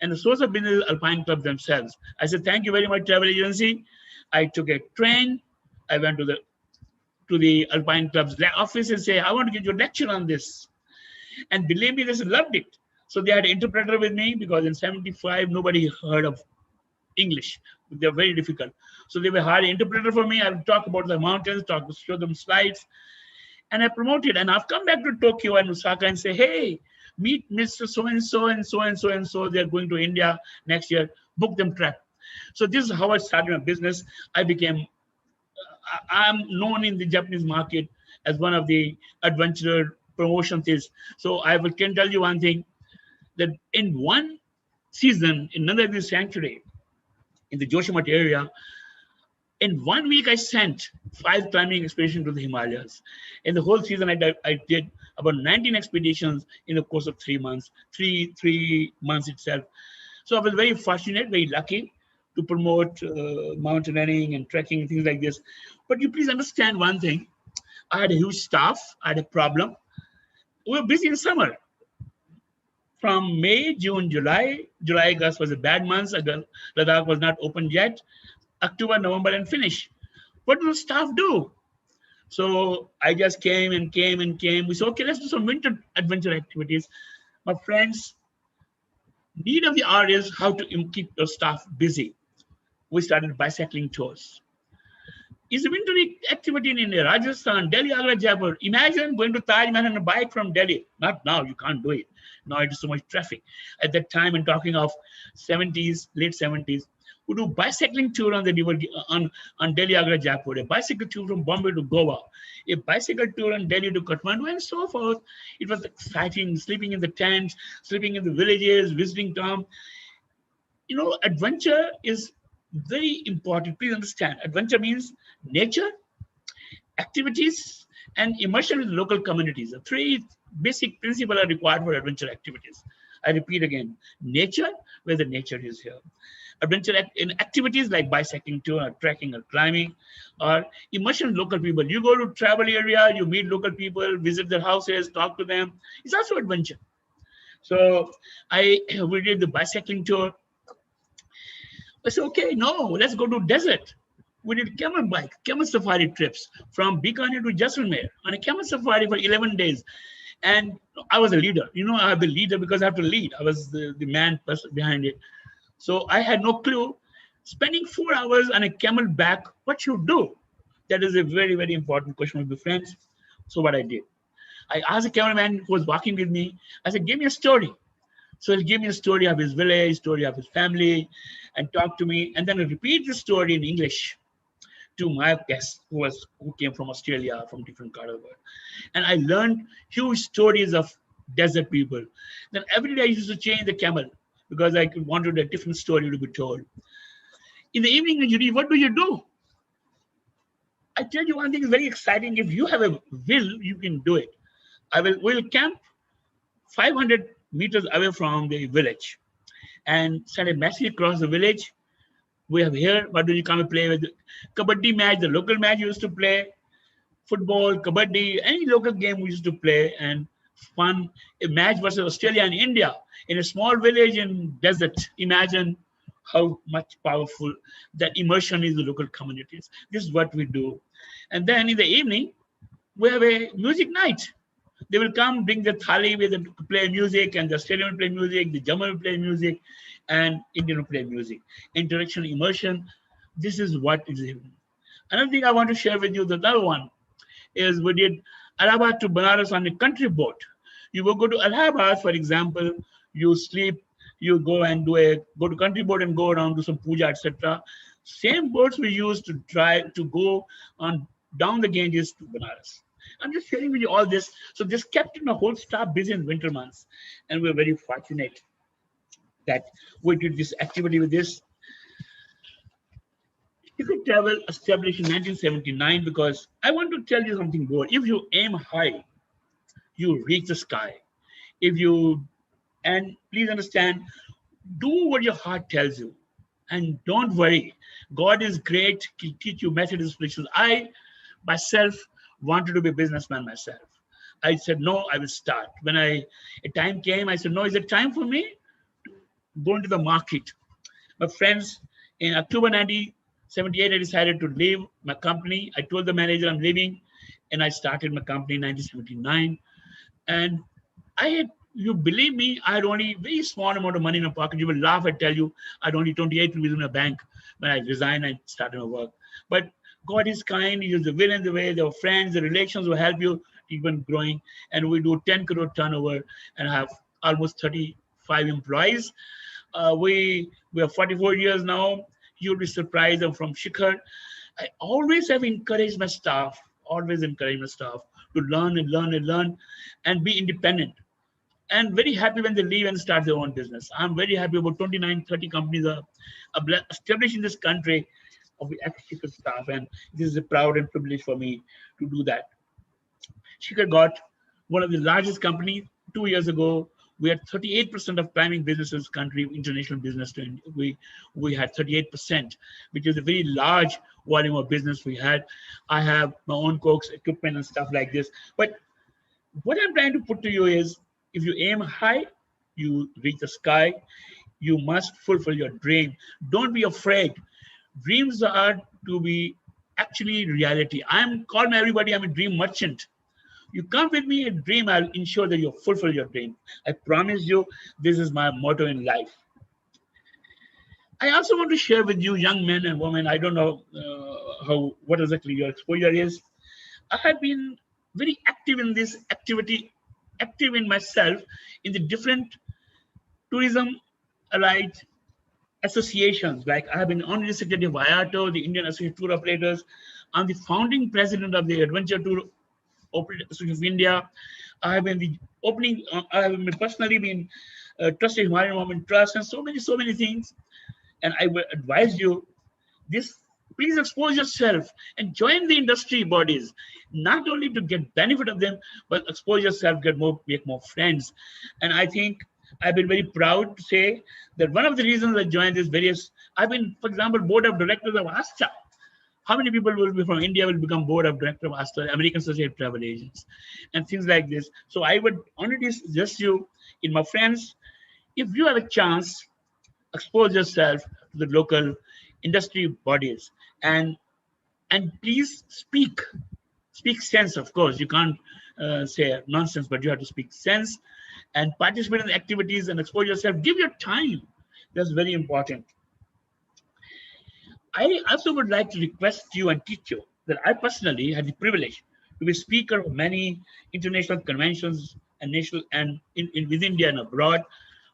And the source of business is Alpine Club themselves. I said, thank you very much, travel agency. I took a train. I went to the Alpine Club's office and say, I want to give you a lecture on this. And believe me, they loved it. So they had an interpreter with me because in 75, nobody heard of English. They're very difficult. So they were hired an interpreter for me. I would talk about the mountains, show them slides, and I promoted. And I've come back to Tokyo and Osaka and say, hey, meet Mr. So and so and so and so and so. They're going to India next year. Book them trip. So this is how I started my business. I'm known in the Japanese market as one of the adventurer promotions. So I can tell you one thing, that in one season in Nandagiri Sanctuary in the Joshimath area, in 1 week I sent 5 climbing expeditions to the Himalayas. In the whole season, I did about 19 expeditions in the course of 3 months, three months itself. So I was very fortunate, very lucky to promote mountaineering and trekking and things like this. But you please understand one thing. I had a huge staff. I had a problem. We were busy in summer. From May, June, July, August was a bad month. Ladakh was not open yet. October, November, and finish. What do the staff do? So I just came and came and came. We said, okay, let's do some winter adventure activities. My friends, need of the hour is how to keep your staff busy. We started bicycling tours. It's a winter activity in India, Rajasthan, Delhi, Agra, Jaipur. Imagine going to Taj Mahal on a bike from Delhi. Not now, you can't do it. Now it is so much traffic. At that time, I'm talking of 70s, late 70s, we do bicycling tour on the river on Delhi, Agra, Jaipur, a bicycle tour from Bombay to Goa, a bicycle tour on Delhi to Kathmandu, and so forth. It was exciting, sleeping in the tents, sleeping in the villages, visiting town. Adventure is very important. Please understand, adventure means nature, activities, and immersion with local communities. The three basic principles are required for adventure activities. I repeat again, nature, where the nature is here. Adventure in activities like bicycling tour or trekking or climbing, or immersion with local people. You go to travel area, you meet local people, visit their houses, talk to them. It's also adventure. So we did the bicycling tour. I said, okay, no, let's go to desert. We did camel safari trips from Bikaner to Jaisalmer on a camel safari for 11 days. And I was a leader. I'm a leader because I have to lead. I was the man person behind it. So I had no clue. Spending 4 hours on a camel back, what you do? That is a very, very important question with the friends. So what I did, I asked the cameraman who was walking with me, I said, give me a story. So he'll give me a story of his village, story of his family, and talk to me. And then I repeat the story in English to my guests who came from Australia, from different part of the world. And I learned huge stories of desert people. Then every day I used to change the camel because I wanted a different story to be told. In the evening, what do you do? I tell you one thing is very exciting. If you have a will, you can do it. We'll camp 500 meters away from the village and send a message across the village. We have here, why don't you come and play with the kabaddi match, the local match we used to play, football, kabaddi, any local game we used to play, and fun, a match versus Australia and India in a small village in desert. Imagine how much powerful that immersion is in the local communities. This is what we do. And then in the evening, we have a music night. They will come, bring the thali with them to play music, and the Australian will play music, the German will play music, and Indian will play music. Interaction, immersion, this is what is happening. Another thing I want to share with you, the other one, is we did Allahabad to Banaras on a country boat. You will go to Allahabad, for example, you sleep, you go and go to country boat and go around, do some puja, etc. Same boats we use to try to go on down the Ganges to Banaras. I'm just sharing with you all this. So this kept my whole staff busy in winter months. And we're very fortunate that we did this activity with this. Shikhar Travel established in 1979 because I want to tell you something more. If you aim high, you reach the sky. And please understand, Do what your heart tells you, and don't worry. God is great. He'll teach you methods, inspirations. I myself wanted to be a businessman myself. I said no, I will start. When a time came, I said no. Is it time for me to go into the market? My friends, in October 1978, I decided to leave my company. I told the manager I'm leaving, and I started my company in 1979. And I had, you believe me, I had only very small amount of money in my pocket. You will laugh, I tell you, I had only 28 rupees in my bank when I resigned and started my work. But God is kind, He is the will and the way, the friends, the relations will help you even growing. And we do 10 crore turnover and have almost 35 employees. We are 44 years now. You'll be surprised. I'm from Shikhar. I always have encouraged my staff, always encourage my staff to learn and learn and learn and be independent. And very happy when they leave and start their own business. I'm very happy about 29, 30 companies are established in this country of the ex-Shikhar staff. And this is a proud and privilege for me to do that. Shikhar got one of the largest companies 2 years ago. We had 38% of priming businesses country, international business. We had 38%, which is a very large volume of business we had. I have my own cokes, equipment and stuff like this. But what I'm trying to put to you is if you aim high, you reach the sky. You must fulfill your dream. Don't be afraid. Dreams are to be actually reality. I'm calling everybody, I'm a dream merchant. You come with me and dream, I'll ensure that you fulfill your dream. I promise you, this is my motto in life. I also want to share with you, young men and women. I don't know how what exactly your exposure is. I have been very active in this activity, active in myself in the different tourism allied associations. Like I have been honorary secretary of IATO, the Indian Association of Tour Operators. I'm the founding president of the Adventure Tour Operator Association of India. I have been the opening. I have been personally been trusted Himalayan Women Trust and so many things. And I would advise you this. Please expose yourself and join the industry bodies, not only to get benefit of them, but expose yourself, get more, make more friends. And I think I've been very proud to say that one of the reasons I joined this various, I've been, for example, board of directors of ASTA. How many people will be from India will become board of director of ASTA, American Society of Travel Agents, and things like this. So I would only suggest you, in my friends, if you have a chance, expose yourself to the local industry bodies and please speak sense. Of course you can't say nonsense, but you have to speak sense and participate in the activities and expose yourself. Give your time. That's very important. I also would like to request you and teach you that I personally had the privilege to be speaker of many international conventions and national and in with India and abroad.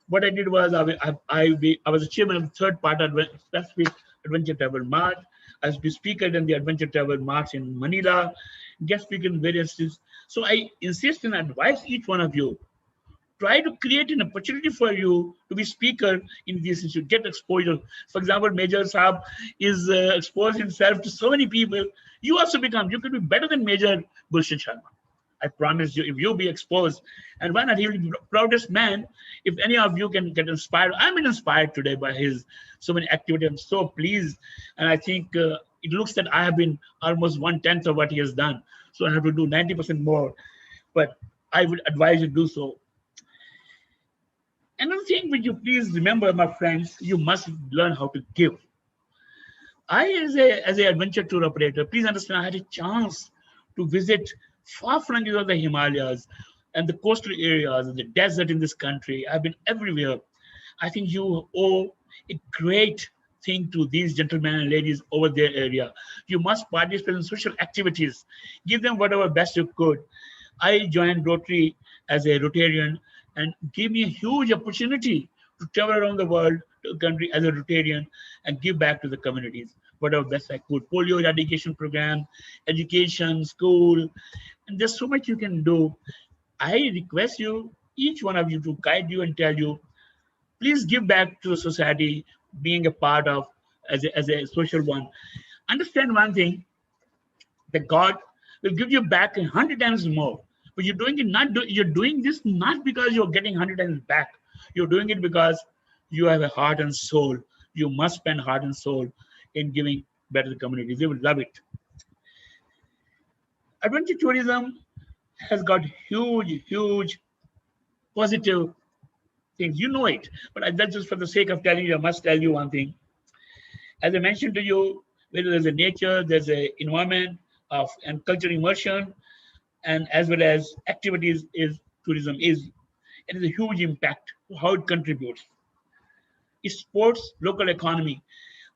What I did was I was the chairman of the third part of Pacific Adventure Travel March. I was the speaker in the Adventure Travel March in Manila, guest speaker in various cities. So I insist and advise each one of you, try to create an opportunity for you to be speaker in this issue, get exposure. For example, Major Saab is exposed himself to so many people. You also become, you could be better than Major Gulshan Sharma. I promise you, if you be exposed, and why not? He will be the proudest man. If any of you can get inspired, I'm inspired today by his so many activity. I'm so pleased, and I think it looks that I have been almost 1/10 of what he has done. So I have to do 90% more. But I would advise you to do so. Another thing which you please remember, my friends, you must learn how to give. I, as a adventure tour operator, please understand, I had a chance to visit far frontiers of the Himalayas and the coastal areas and the desert in this country. I've been everywhere. I think you owe a great thing to these gentlemen and ladies over their area. You must participate in social activities. Give them whatever best you could. I joined Rotary as a Rotarian and gave me a huge opportunity to travel around the world to the country as a Rotarian and give back to the communities whatever best I could. Polio eradication program, education, school, and there's so much you can do. I request you, each one of you, to guide you and tell you, please give back to the society, being a part of as a social one. Understand one thing, that God will give you back 100 times more. But you're doing it not you're doing this not because you're getting 100 times back. You're doing it because You have a heart and soul. You must spend heart and soul in giving better to the communities. They will love it. Adventure tourism has got huge positive things. You know it, but that's just for the sake of telling you. I must tell you one thing. As I mentioned to you, whether there's a nature, there's a environment of and cultural immersion, and as well as activities is tourism is. It is a huge impact to how it contributes. It supports local economy.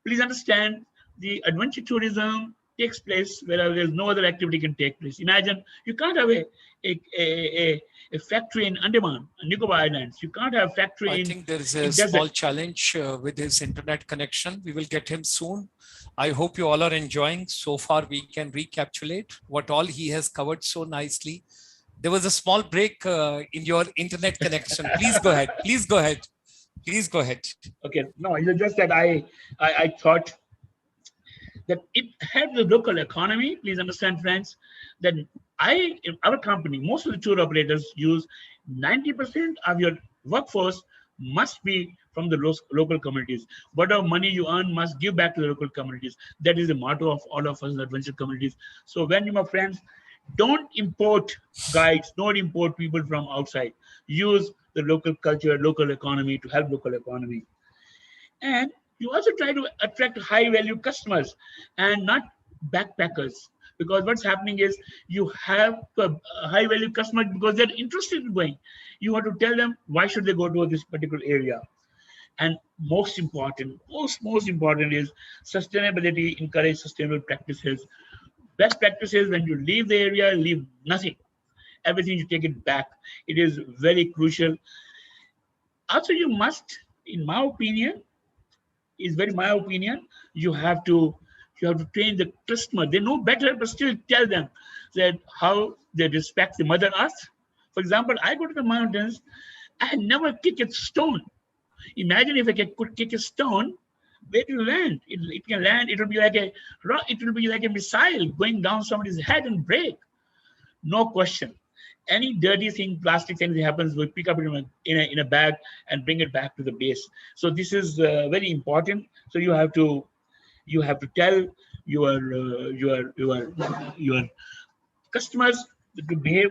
Please understand the adventure tourism takes place where there's no other activity can take place. Imagine you can't have a factory in Andaman and Nicobar Islands. You can't have I factory think there is a in desert. small challenge with his internet connection. We will get him soon. I hope you all are enjoying. So far, we can recapitulate what all he has covered so nicely. There was a small break in your internet connection. Please go ahead. Please go ahead. Please go ahead. Okay, no, it's just that I thought that it helps the local economy. Please understand, friends, that our company, most of the tour operators use 90% of your workforce must be from the local communities. Whatever money you earn must give back to the local communities. That is the motto of all of us in adventure communities. So when you, my friends, don't import guides, don't import people from outside. Use the local culture, local economy to help local economy. And you also try to attract high value customers and not backpackers. Because what's happening is you have a high value customer because they're interested in going. You have to tell them why should they go to this particular area. And most important is sustainability, encourage sustainable practices. Best practices when you leave the area, leave nothing. Everything you take it back. It is very crucial. Also, you must, in my opinion, is very my opinion. You have to train the customer. They know better, but still tell them that how they respect the mother earth. For example, I go to the mountains, I never kick a stone. Imagine if could kick a stone, where it will land? It can land. It will be like a it will be like a missile going down somebody's head and break. No question. Any dirty thing, plastic thing that happens, we pick up it in a bag and bring it back to the base. So this is very important. So you have to tell your customers to behave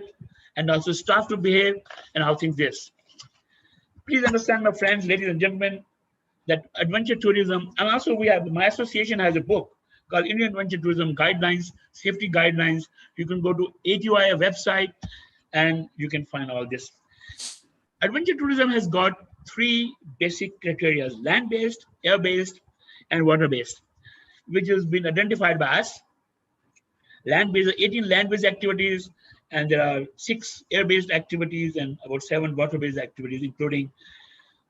and also staff to behave and how things this. Please understand, my friends, ladies and gentlemen, that adventure tourism, and also we have my association has a book called Indian Adventure Tourism Guidelines, Safety Guidelines. You can go to ATY website and you can find all this. Adventure tourism has got three basic criteria: land-based, air-based, and water-based, which has been identified by us. Land-based, 18 land-based activities, and there are 6 air-based activities and about 7 water-based activities, including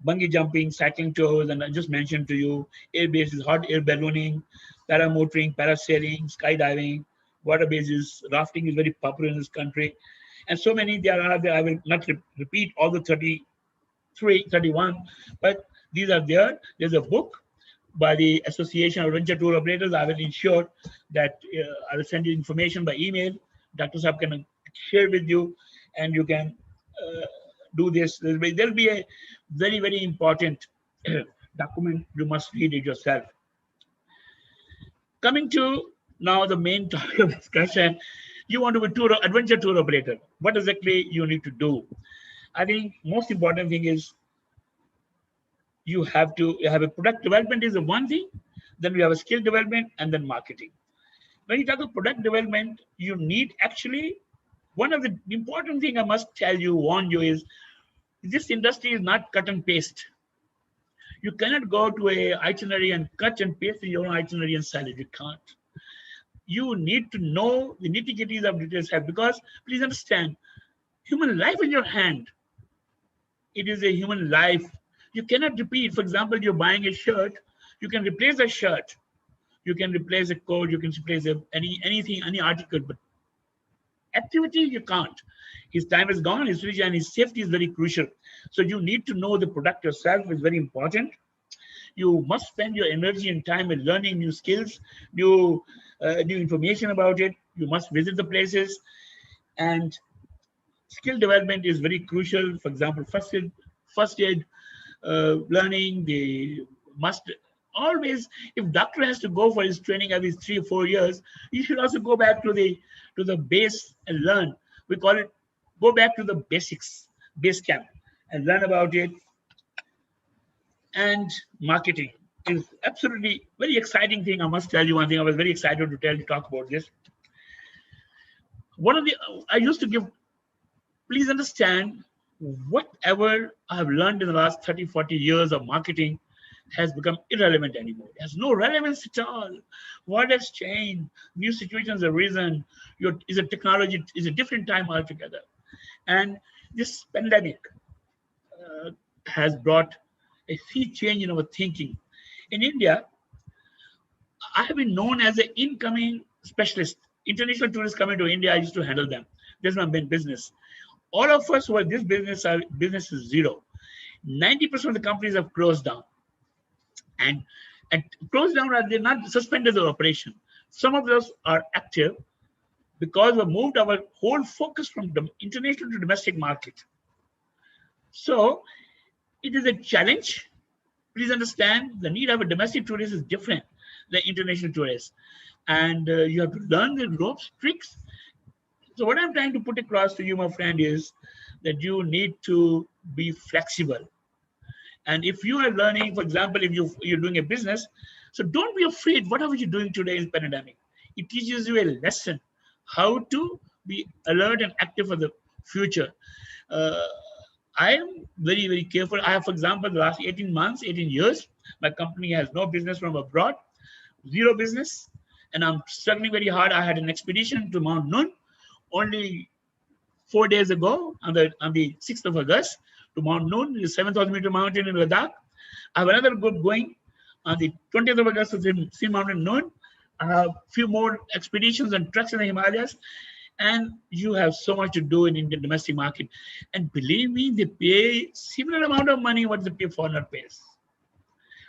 bungee jumping, cycling tours, and I just mentioned to you, air-based is hot air ballooning, paramotoring, parasailing, skydiving. Water-based is rafting is very popular in this country, and so many there are. There I will not repeat all the 33, 31, but these are there. There's a book by the Association of Adventure Tour Operators. I will ensure that I will send you information by email. Dr. Saab can share with you, and you can do this. There'll be a very important document. You must read it yourself. Coming to now the main topic of discussion, you want to be adventure tour operator. What exactly you need to do? I think most important thing is you have a product development is the one thing, then we have a skill development and then marketing. When you talk about product development, you need actually one of the important thing I must tell you, warn you is this industry is not cut and paste. You cannot go to a itinerary and cut and paste in your own itinerary and sell it. You can't. You need to know the nitty-gritties of details because please understand, human life in your hand. It is a human life. You cannot repeat. For example, you're buying a shirt, you can replace a shirt, you can replace a coat, you can replace anything, any article, but activity you can't. His time is gone, his future and his safety is very crucial. So you need to know the product yourself is very important. You must spend your energy and time in learning new skills, new information about it. You must visit the places, and skill development is very crucial. For example, first aid learning. They must always, if doctor has to go for his training every 3 or 4 years, you should also go back to the base and learn. We call it go back to the basics, base camp, and learn about it. And marketing is absolutely very exciting thing. I must tell you one thing. I was very excited to talk about this. One of the I used to give. Please understand, whatever I have learned in the last 30, 40 years of marketing has become irrelevant anymore. It has no relevance at all. What has changed? New situations have arisen. Is a technology is a different time altogether. And this pandemic has brought a sea change in our thinking. In India, I have been known as an incoming specialist. International tourists coming to India, I used to handle them. This is my main business. All of us who are this business, our business is zero. 90% of the companies have closed down. And and closed down, they're not suspended their operation. Some of those are active because we moved our whole focus from the international to domestic market. So it is a challenge. Please understand, the need of a domestic tourist is different than international tourists, and you have to learn the ropes, tricks. So what I'm trying to put across to you, my friend, is that you need to be flexible. And if you are learning, for example, if you're doing a business, so don't be afraid. Whatever you're doing today in pandemic, it teaches you a lesson how to be alert and active for the future. Uh, I am very, very careful. I have, for example, the last 18 months, 18 years, my company has no business from abroad, zero business, and I'm struggling very hard. I had an expedition to Mount Noon only 4 days ago on the 6th of August to Mount Noon, the 7,000-meter mountain in Ladakh. I have another group going on the 20th of August to see Mountain Noon. I have a few more expeditions and treks in the Himalayas. And you have so much to do in Indian domestic market. And believe me, they pay similar amount of money what the foreigner pays.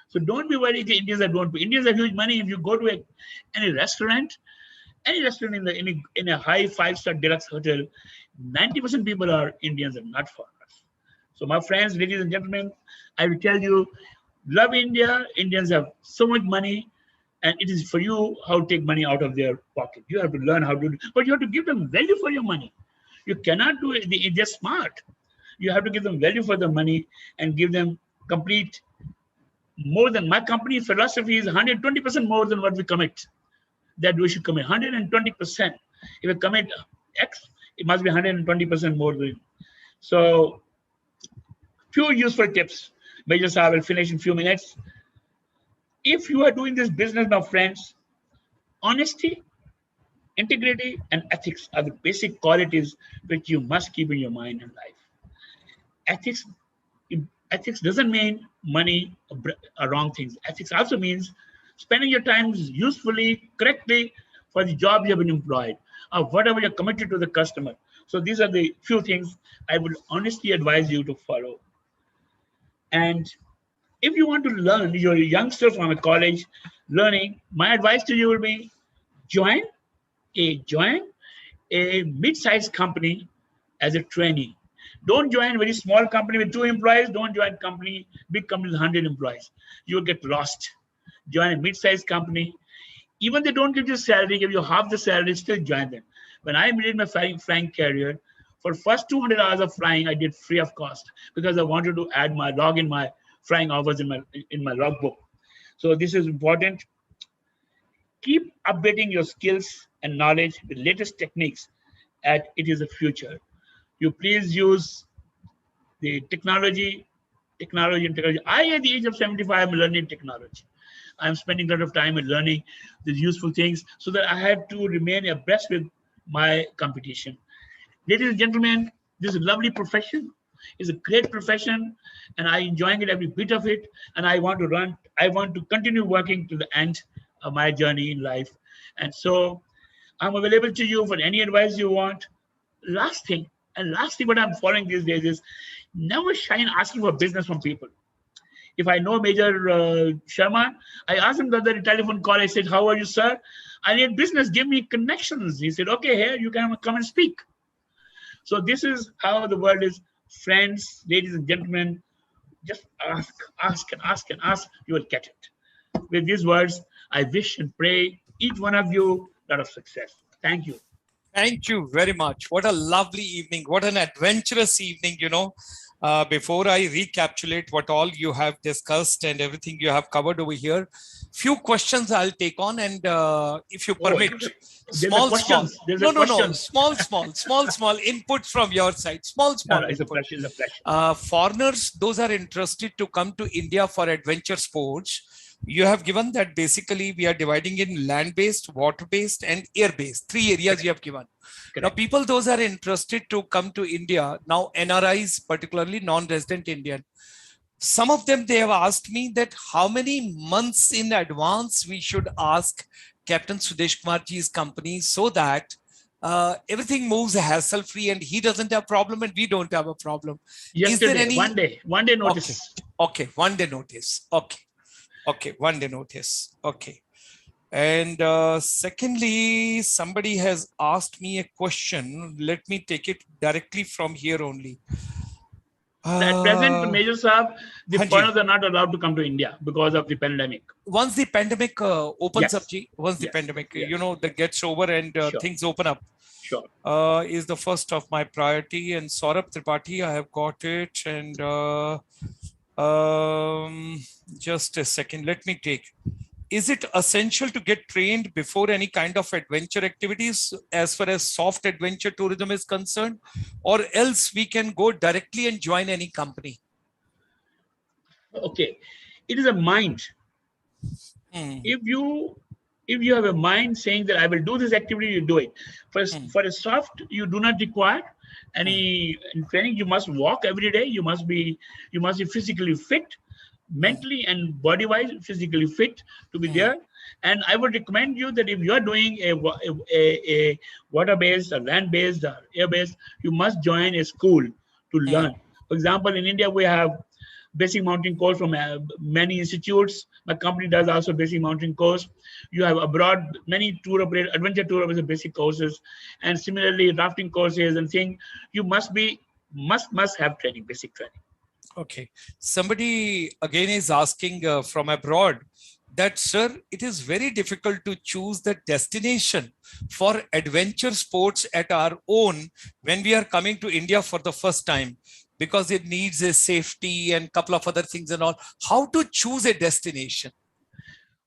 So don't be worried. Indians that don't pay. Indians have huge money. If you go to any restaurant in a high five-star deluxe hotel, 90% people are Indians and not foreigners. So my friends, ladies and gentlemen, I will tell you, love India. Indians have so much money, and it is for you how to take money out of their pocket. You have to learn how to do, but you have to give them value for your money. You cannot do it. They're smart. You have to give them value for the money and give them complete more than my company philosophy is 120% more than what we commit. That we should commit 120%. If we commit X, it must be 120% more than. So, few useful tips. Major sir, I will finish in few minutes. If you are doing this business, my friends, honesty, integrity, and ethics are the basic qualities which you must keep in your mind and life. Ethics, ethics doesn't mean money or wrong things. Ethics also means spending your time usefully, correctly for the job you have been employed or whatever you're committed to the customer. So these are the few things I would honestly advise you to follow. And if you want to learn, you're a youngster from a college learning, my advice to you will be join join a mid-sized company as a trainee. Don't join very small company with 2 employees. Don't join big company with 100 employees. You'll get lost. Join a mid-sized company. Even they don't give you salary, give you half the salary, still join them. When I made my flying career, for first 200 hours of flying, I did free of cost because I wanted to add my log in my flying hours in my logbook. So this is important. Keep updating your skills and knowledge with latest techniques as it is the future. You please use the technology. I, at the age of 75, am learning technology. I'm spending a lot of time in learning these useful things so that I have to remain abreast with my competition. Ladies and gentlemen, this is a lovely profession. It's a great profession, and I enjoying it every bit of it. And I want to run. I want to continue working to the end of my journey in life. And so, I'm available to you for any advice you want. Last thing, and lastly, what I'm following these days is never shine asking for business from people. If I know Major Sharma, I asked him the other telephone call. I said, "How are you, sir? I need business. Give me connections." He said, "Okay, here you can come and speak." So this is how the world is. Friends, ladies and gentlemen, Just ask, ask, and ask, and ask. You will get it. With these words, I wish and pray each one of you a lot of success. Thank you. Thank you very much. What a lovely evening. What an adventurous evening, Before I recapitulate what all you have discussed and everything you have covered over here, few questions I'll take on. And if you Oh, permit, there's a small. questions. There's a No, questions. small inputs from your side. No, Small no, it's a input. pleasure. It's a pleasure. Foreigners, those are interested to come to India for adventure sports. You have given that basically we are dividing in land-based, water-based, and air-based. Three areas Correct. you have given. Now, Correct. people, those are interested to come to India. Now, NRIs, particularly non-resident Indian, some of them, they have asked me that how many months in advance we should ask Captain Swadesh Kumarji's company so that everything moves hassle-free and he doesn't have problem and we don't have a problem. Is there Yesterday, any? one day Okay, notice. okay, 1 day notice. Okay, 1 day notice. Okay. And secondly, somebody has asked me a question. Let me take it directly from here only. At present, Major Saab, the Hanji, foreigners are not allowed to come to India because of the pandemic. once the pandemic opens up, Yes, once the yes, pandemic, yes, that yes. gets over and Sure, things open up, sure. is the first of my priority. And Saurabh Tripathi, I have got it. And um, just a second, let me take. Is it essential to get trained before any kind of adventure activities as far as soft adventure tourism is concerned, or else we can go directly and join any company? Okay, it is a mind. Hmm, If you have a mind saying that I will do this activity, you do it. hmm, For a soft, you do not require hmm, any training. You must walk every day. You must be physically fit, hmm, mentally and body wise, physically fit to be hmm, there. And I would recommend you that if you are doing a water based or land based or air based, you must join a school to hmm, learn. For example, in India we have basic mountain course from many institutes. My company does also basic mountain course. You have abroad many adventure tour operators basic courses, and similarly rafting courses and things. You must have training, basic training. Okay. Somebody again is asking from abroad that, sir, it is very difficult to choose the destination for adventure sports at our own when we are coming to India for the first time because it needs a safety and couple of other things and all. How to choose a destination?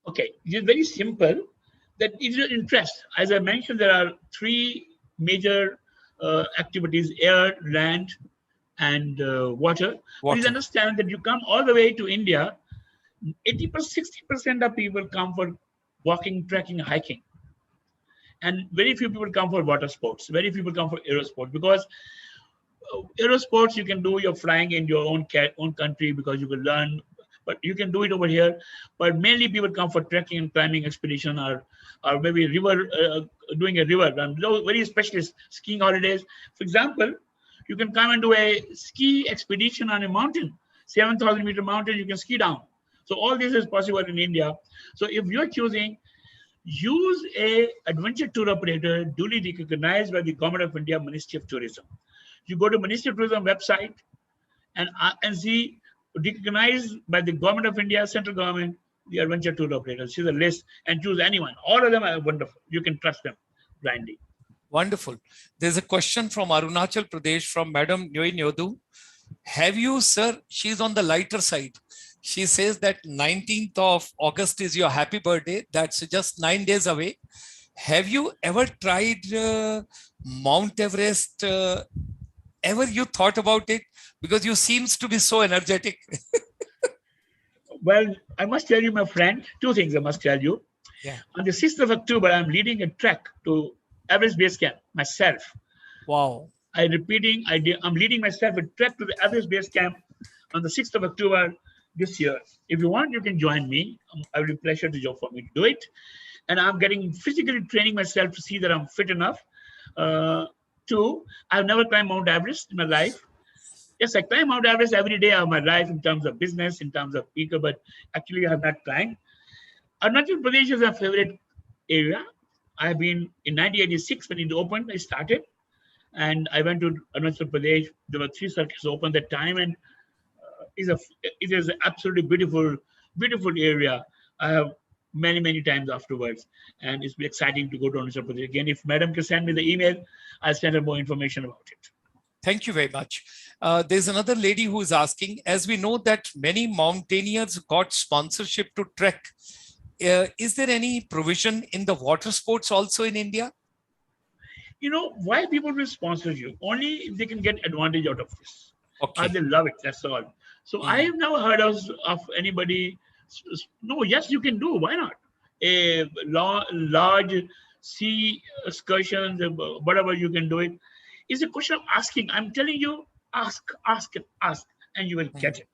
Okay, it is very simple. That is your interest. As I mentioned, there are three major activities: air, land, and water. Please Water. understand that you come all the way to India. 80%, 60% of people come for walking, trekking, hiking, and very few people come for water sports. Very few people come for aero sports because aerosports you can do your flying in your own country because you will learn, but you can do it over here. But mainly people come for trekking and climbing expedition, or maybe river, doing a river run. Those very specialist skiing holidays. For example, you can come and do a ski expedition on a mountain, 7,000-meter mountain. You can ski down. So all this is possible in India. So if you're choosing, use a adventure tour operator duly recognized by the Government of India Ministry of Tourism. You go to Ministry of Tourism website and see recognized by the Government of India, central government, the adventure tour operators. See the list and choose anyone. All of them are wonderful. You can trust them blindly. Wonderful. There's a question from Arunachal Pradesh from Madam Nyoy Nyodu. Have you, sir? She's on the lighter side. She says that 19th of August is your happy birthday. That's just 9 days away. Have you ever tried Mount Everest? Ever you thought about it? Because you seems to be so energetic. Well, I must tell you, my friend, two things I must tell you. Yeah. On the 6th of October, I'm leading a trek to Everest Base Camp myself. Wow. I'm leading myself a trek to the Everest Base Camp on the 6th of October this year. If you want, you can join me. I will be pleasure to for me to do it. And I'm getting physically training myself to see that I'm fit enough. Two, I've never climbed Mount Everest in my life. Yes, I climb Mount Everest every day of my life in terms of business, in terms of people, but actually I have not climbed. Arunachal Pradesh is a favorite area. I have been in 1986 when it opened. I started, and I went to Arunachal Pradesh. There were 3 circuits open that time, and is a it is an absolutely beautiful area. I have many times afterwards, and it's been exciting to go to Arunachal Pradesh again. If Madam can send me the email, I'll send her more information about it. Thank you very much. There's another lady who is asking, as we know that many mountaineers got sponsorship to trek, is there any provision in the water sports also in India? You know why people will sponsor you? Only if they can get advantage out of this. Okay. They love it. That's all. So I have never heard of anybody. No, yes, you can do. Why not? A large sea excursions, whatever you can do it. It's a question of asking. I'm telling you, ask, and you will get it.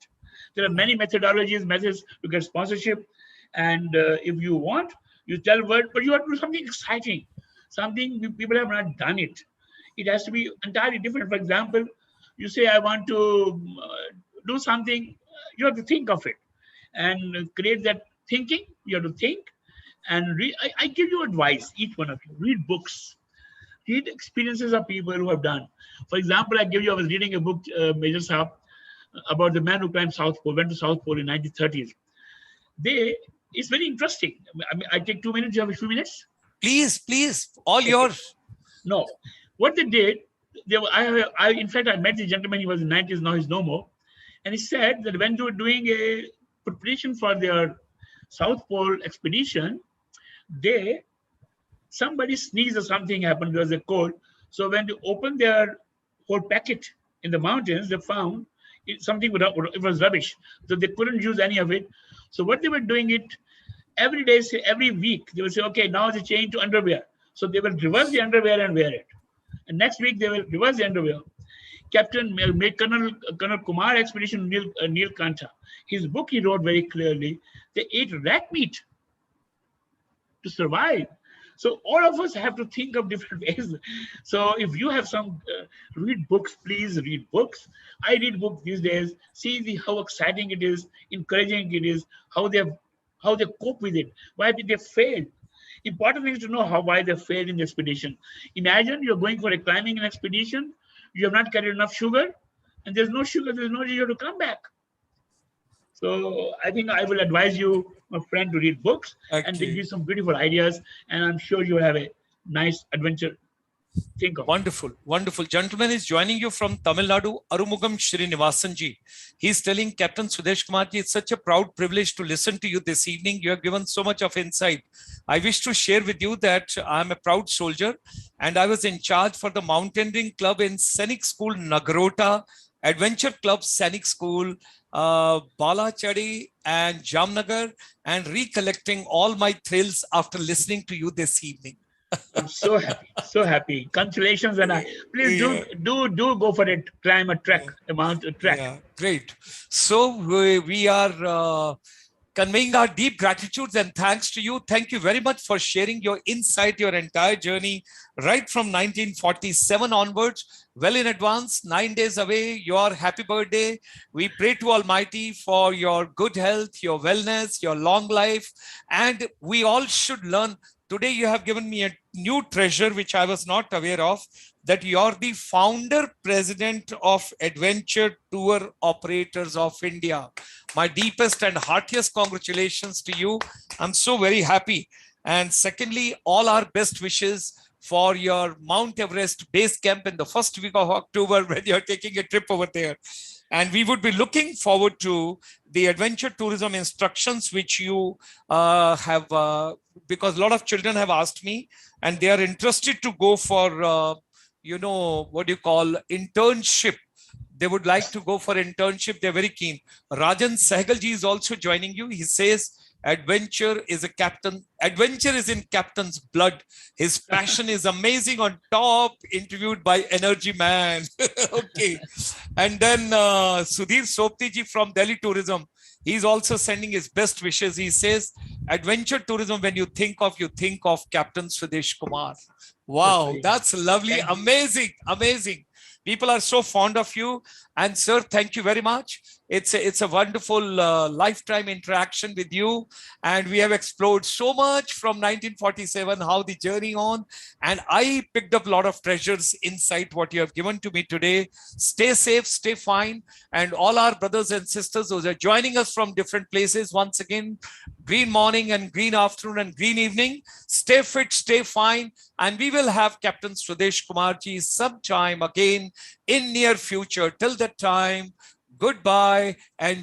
There are many methods to get sponsorship, and if you want, you tell word, but you have to do something exciting, something people have not done it. It has to be entirely different. For example, you say I want to do something, you have to think of it and create that thinking. You have to think and read. I give you advice, each one of you. Read books, read experiences of people who have done. For example, I was reading a book, Major Saab, about the man who climbed South Pole, went to South Pole in 1930s. It's very interesting. I mean, I take 2 minutes. You have a few minutes? Please, all yours. No, what they did, in fact, I met the gentleman. He was in 90s. Now he's no more. And he said that when they were doing a preparation for their South Pole expedition, somebody sneezed or something happened. There was a cold. So when they opened their whole packet in the mountains, they found it was rubbish. So they couldn't use any of it. So what they were doing it every day, every week, they would say, okay, now they change to underwear. So they will reverse the underwear and wear it. And next week they will reverse the underwear. Colonel Kumar expedition, Neil Kanta, his book he wrote very clearly. They ate rat meat to survive. So all of us have to think of different ways. So if you have some, read books, please read books. I read books these days. See how exciting it is, encouraging it is, how they cope with it. Why did they fail? Important thing is to know why they failed in the expedition. Imagine you're going for a climbing expedition. You have not carried enough sugar, and there's no sugar. There's no reason to come back. So I think I will advise you, my friend, to read books, and they give you some beautiful ideas. And I'm sure you will have a nice adventure. Think of wonderful. Gentleman is joining you from Tamil Nadu, Arumugam Srinivasanji. He's telling Captain Swadesh Kumar ji, it's such a proud privilege to listen to you this evening. You have given so much of insight. I wish to share with you that I'm a proud soldier, and I was in charge for the Mountaineering Club in Scenic School Nagrota, Adventure Club Scenic School, Balachadi and Jamnagar, and recollecting all my thrills after listening to you this evening. I'm so happy. Congratulations, and please do go for it. Climb a trek, a mountain trek. Yeah, great. So we are conveying our deep gratitude and thanks to you. Thank you very much for sharing your insight, your entire journey, right from 1947 onwards. Well in advance, 9 days away, your happy birthday. We pray to Almighty for your good health, your wellness, your long life. And we all should learn. Today, you have given me a new treasure, which I was not aware of, that you're the founder president of Adventure Tour Operators of India. My deepest and heartiest congratulations to you. I'm so very happy. And secondly, all our best wishes for your Mount Everest base camp in the first week of October when you're taking a trip over there. And we would be looking forward to the adventure tourism instructions which you have, because a lot of children have asked me and they are interested to go for, internship. They would like to go for internship. They're very keen. Rajan Sehgalji is also joining you. He says, adventure is in Captain's blood. His passion is amazing on top, interviewed by Energy Man. Okay. And then Sudhir Soptiji from Delhi Tourism. He's also sending his best wishes. He says, adventure tourism, when you think of Captain Swadesh Kumar. Wow, that's lovely. Amazing. People are so fond of you. And sir, thank you very much. It's a wonderful lifetime interaction with you, and we have explored so much from 1947, how the journey on, and I picked up a lot of treasures inside what you have given to me today. Stay safe, stay fine, and all our brothers and sisters who are joining us from different places, once again, green morning and green afternoon and green evening. Stay fit, stay fine, and we will have Captain Swadesh Kumar ji sometime again in near future. Till that time, goodbye and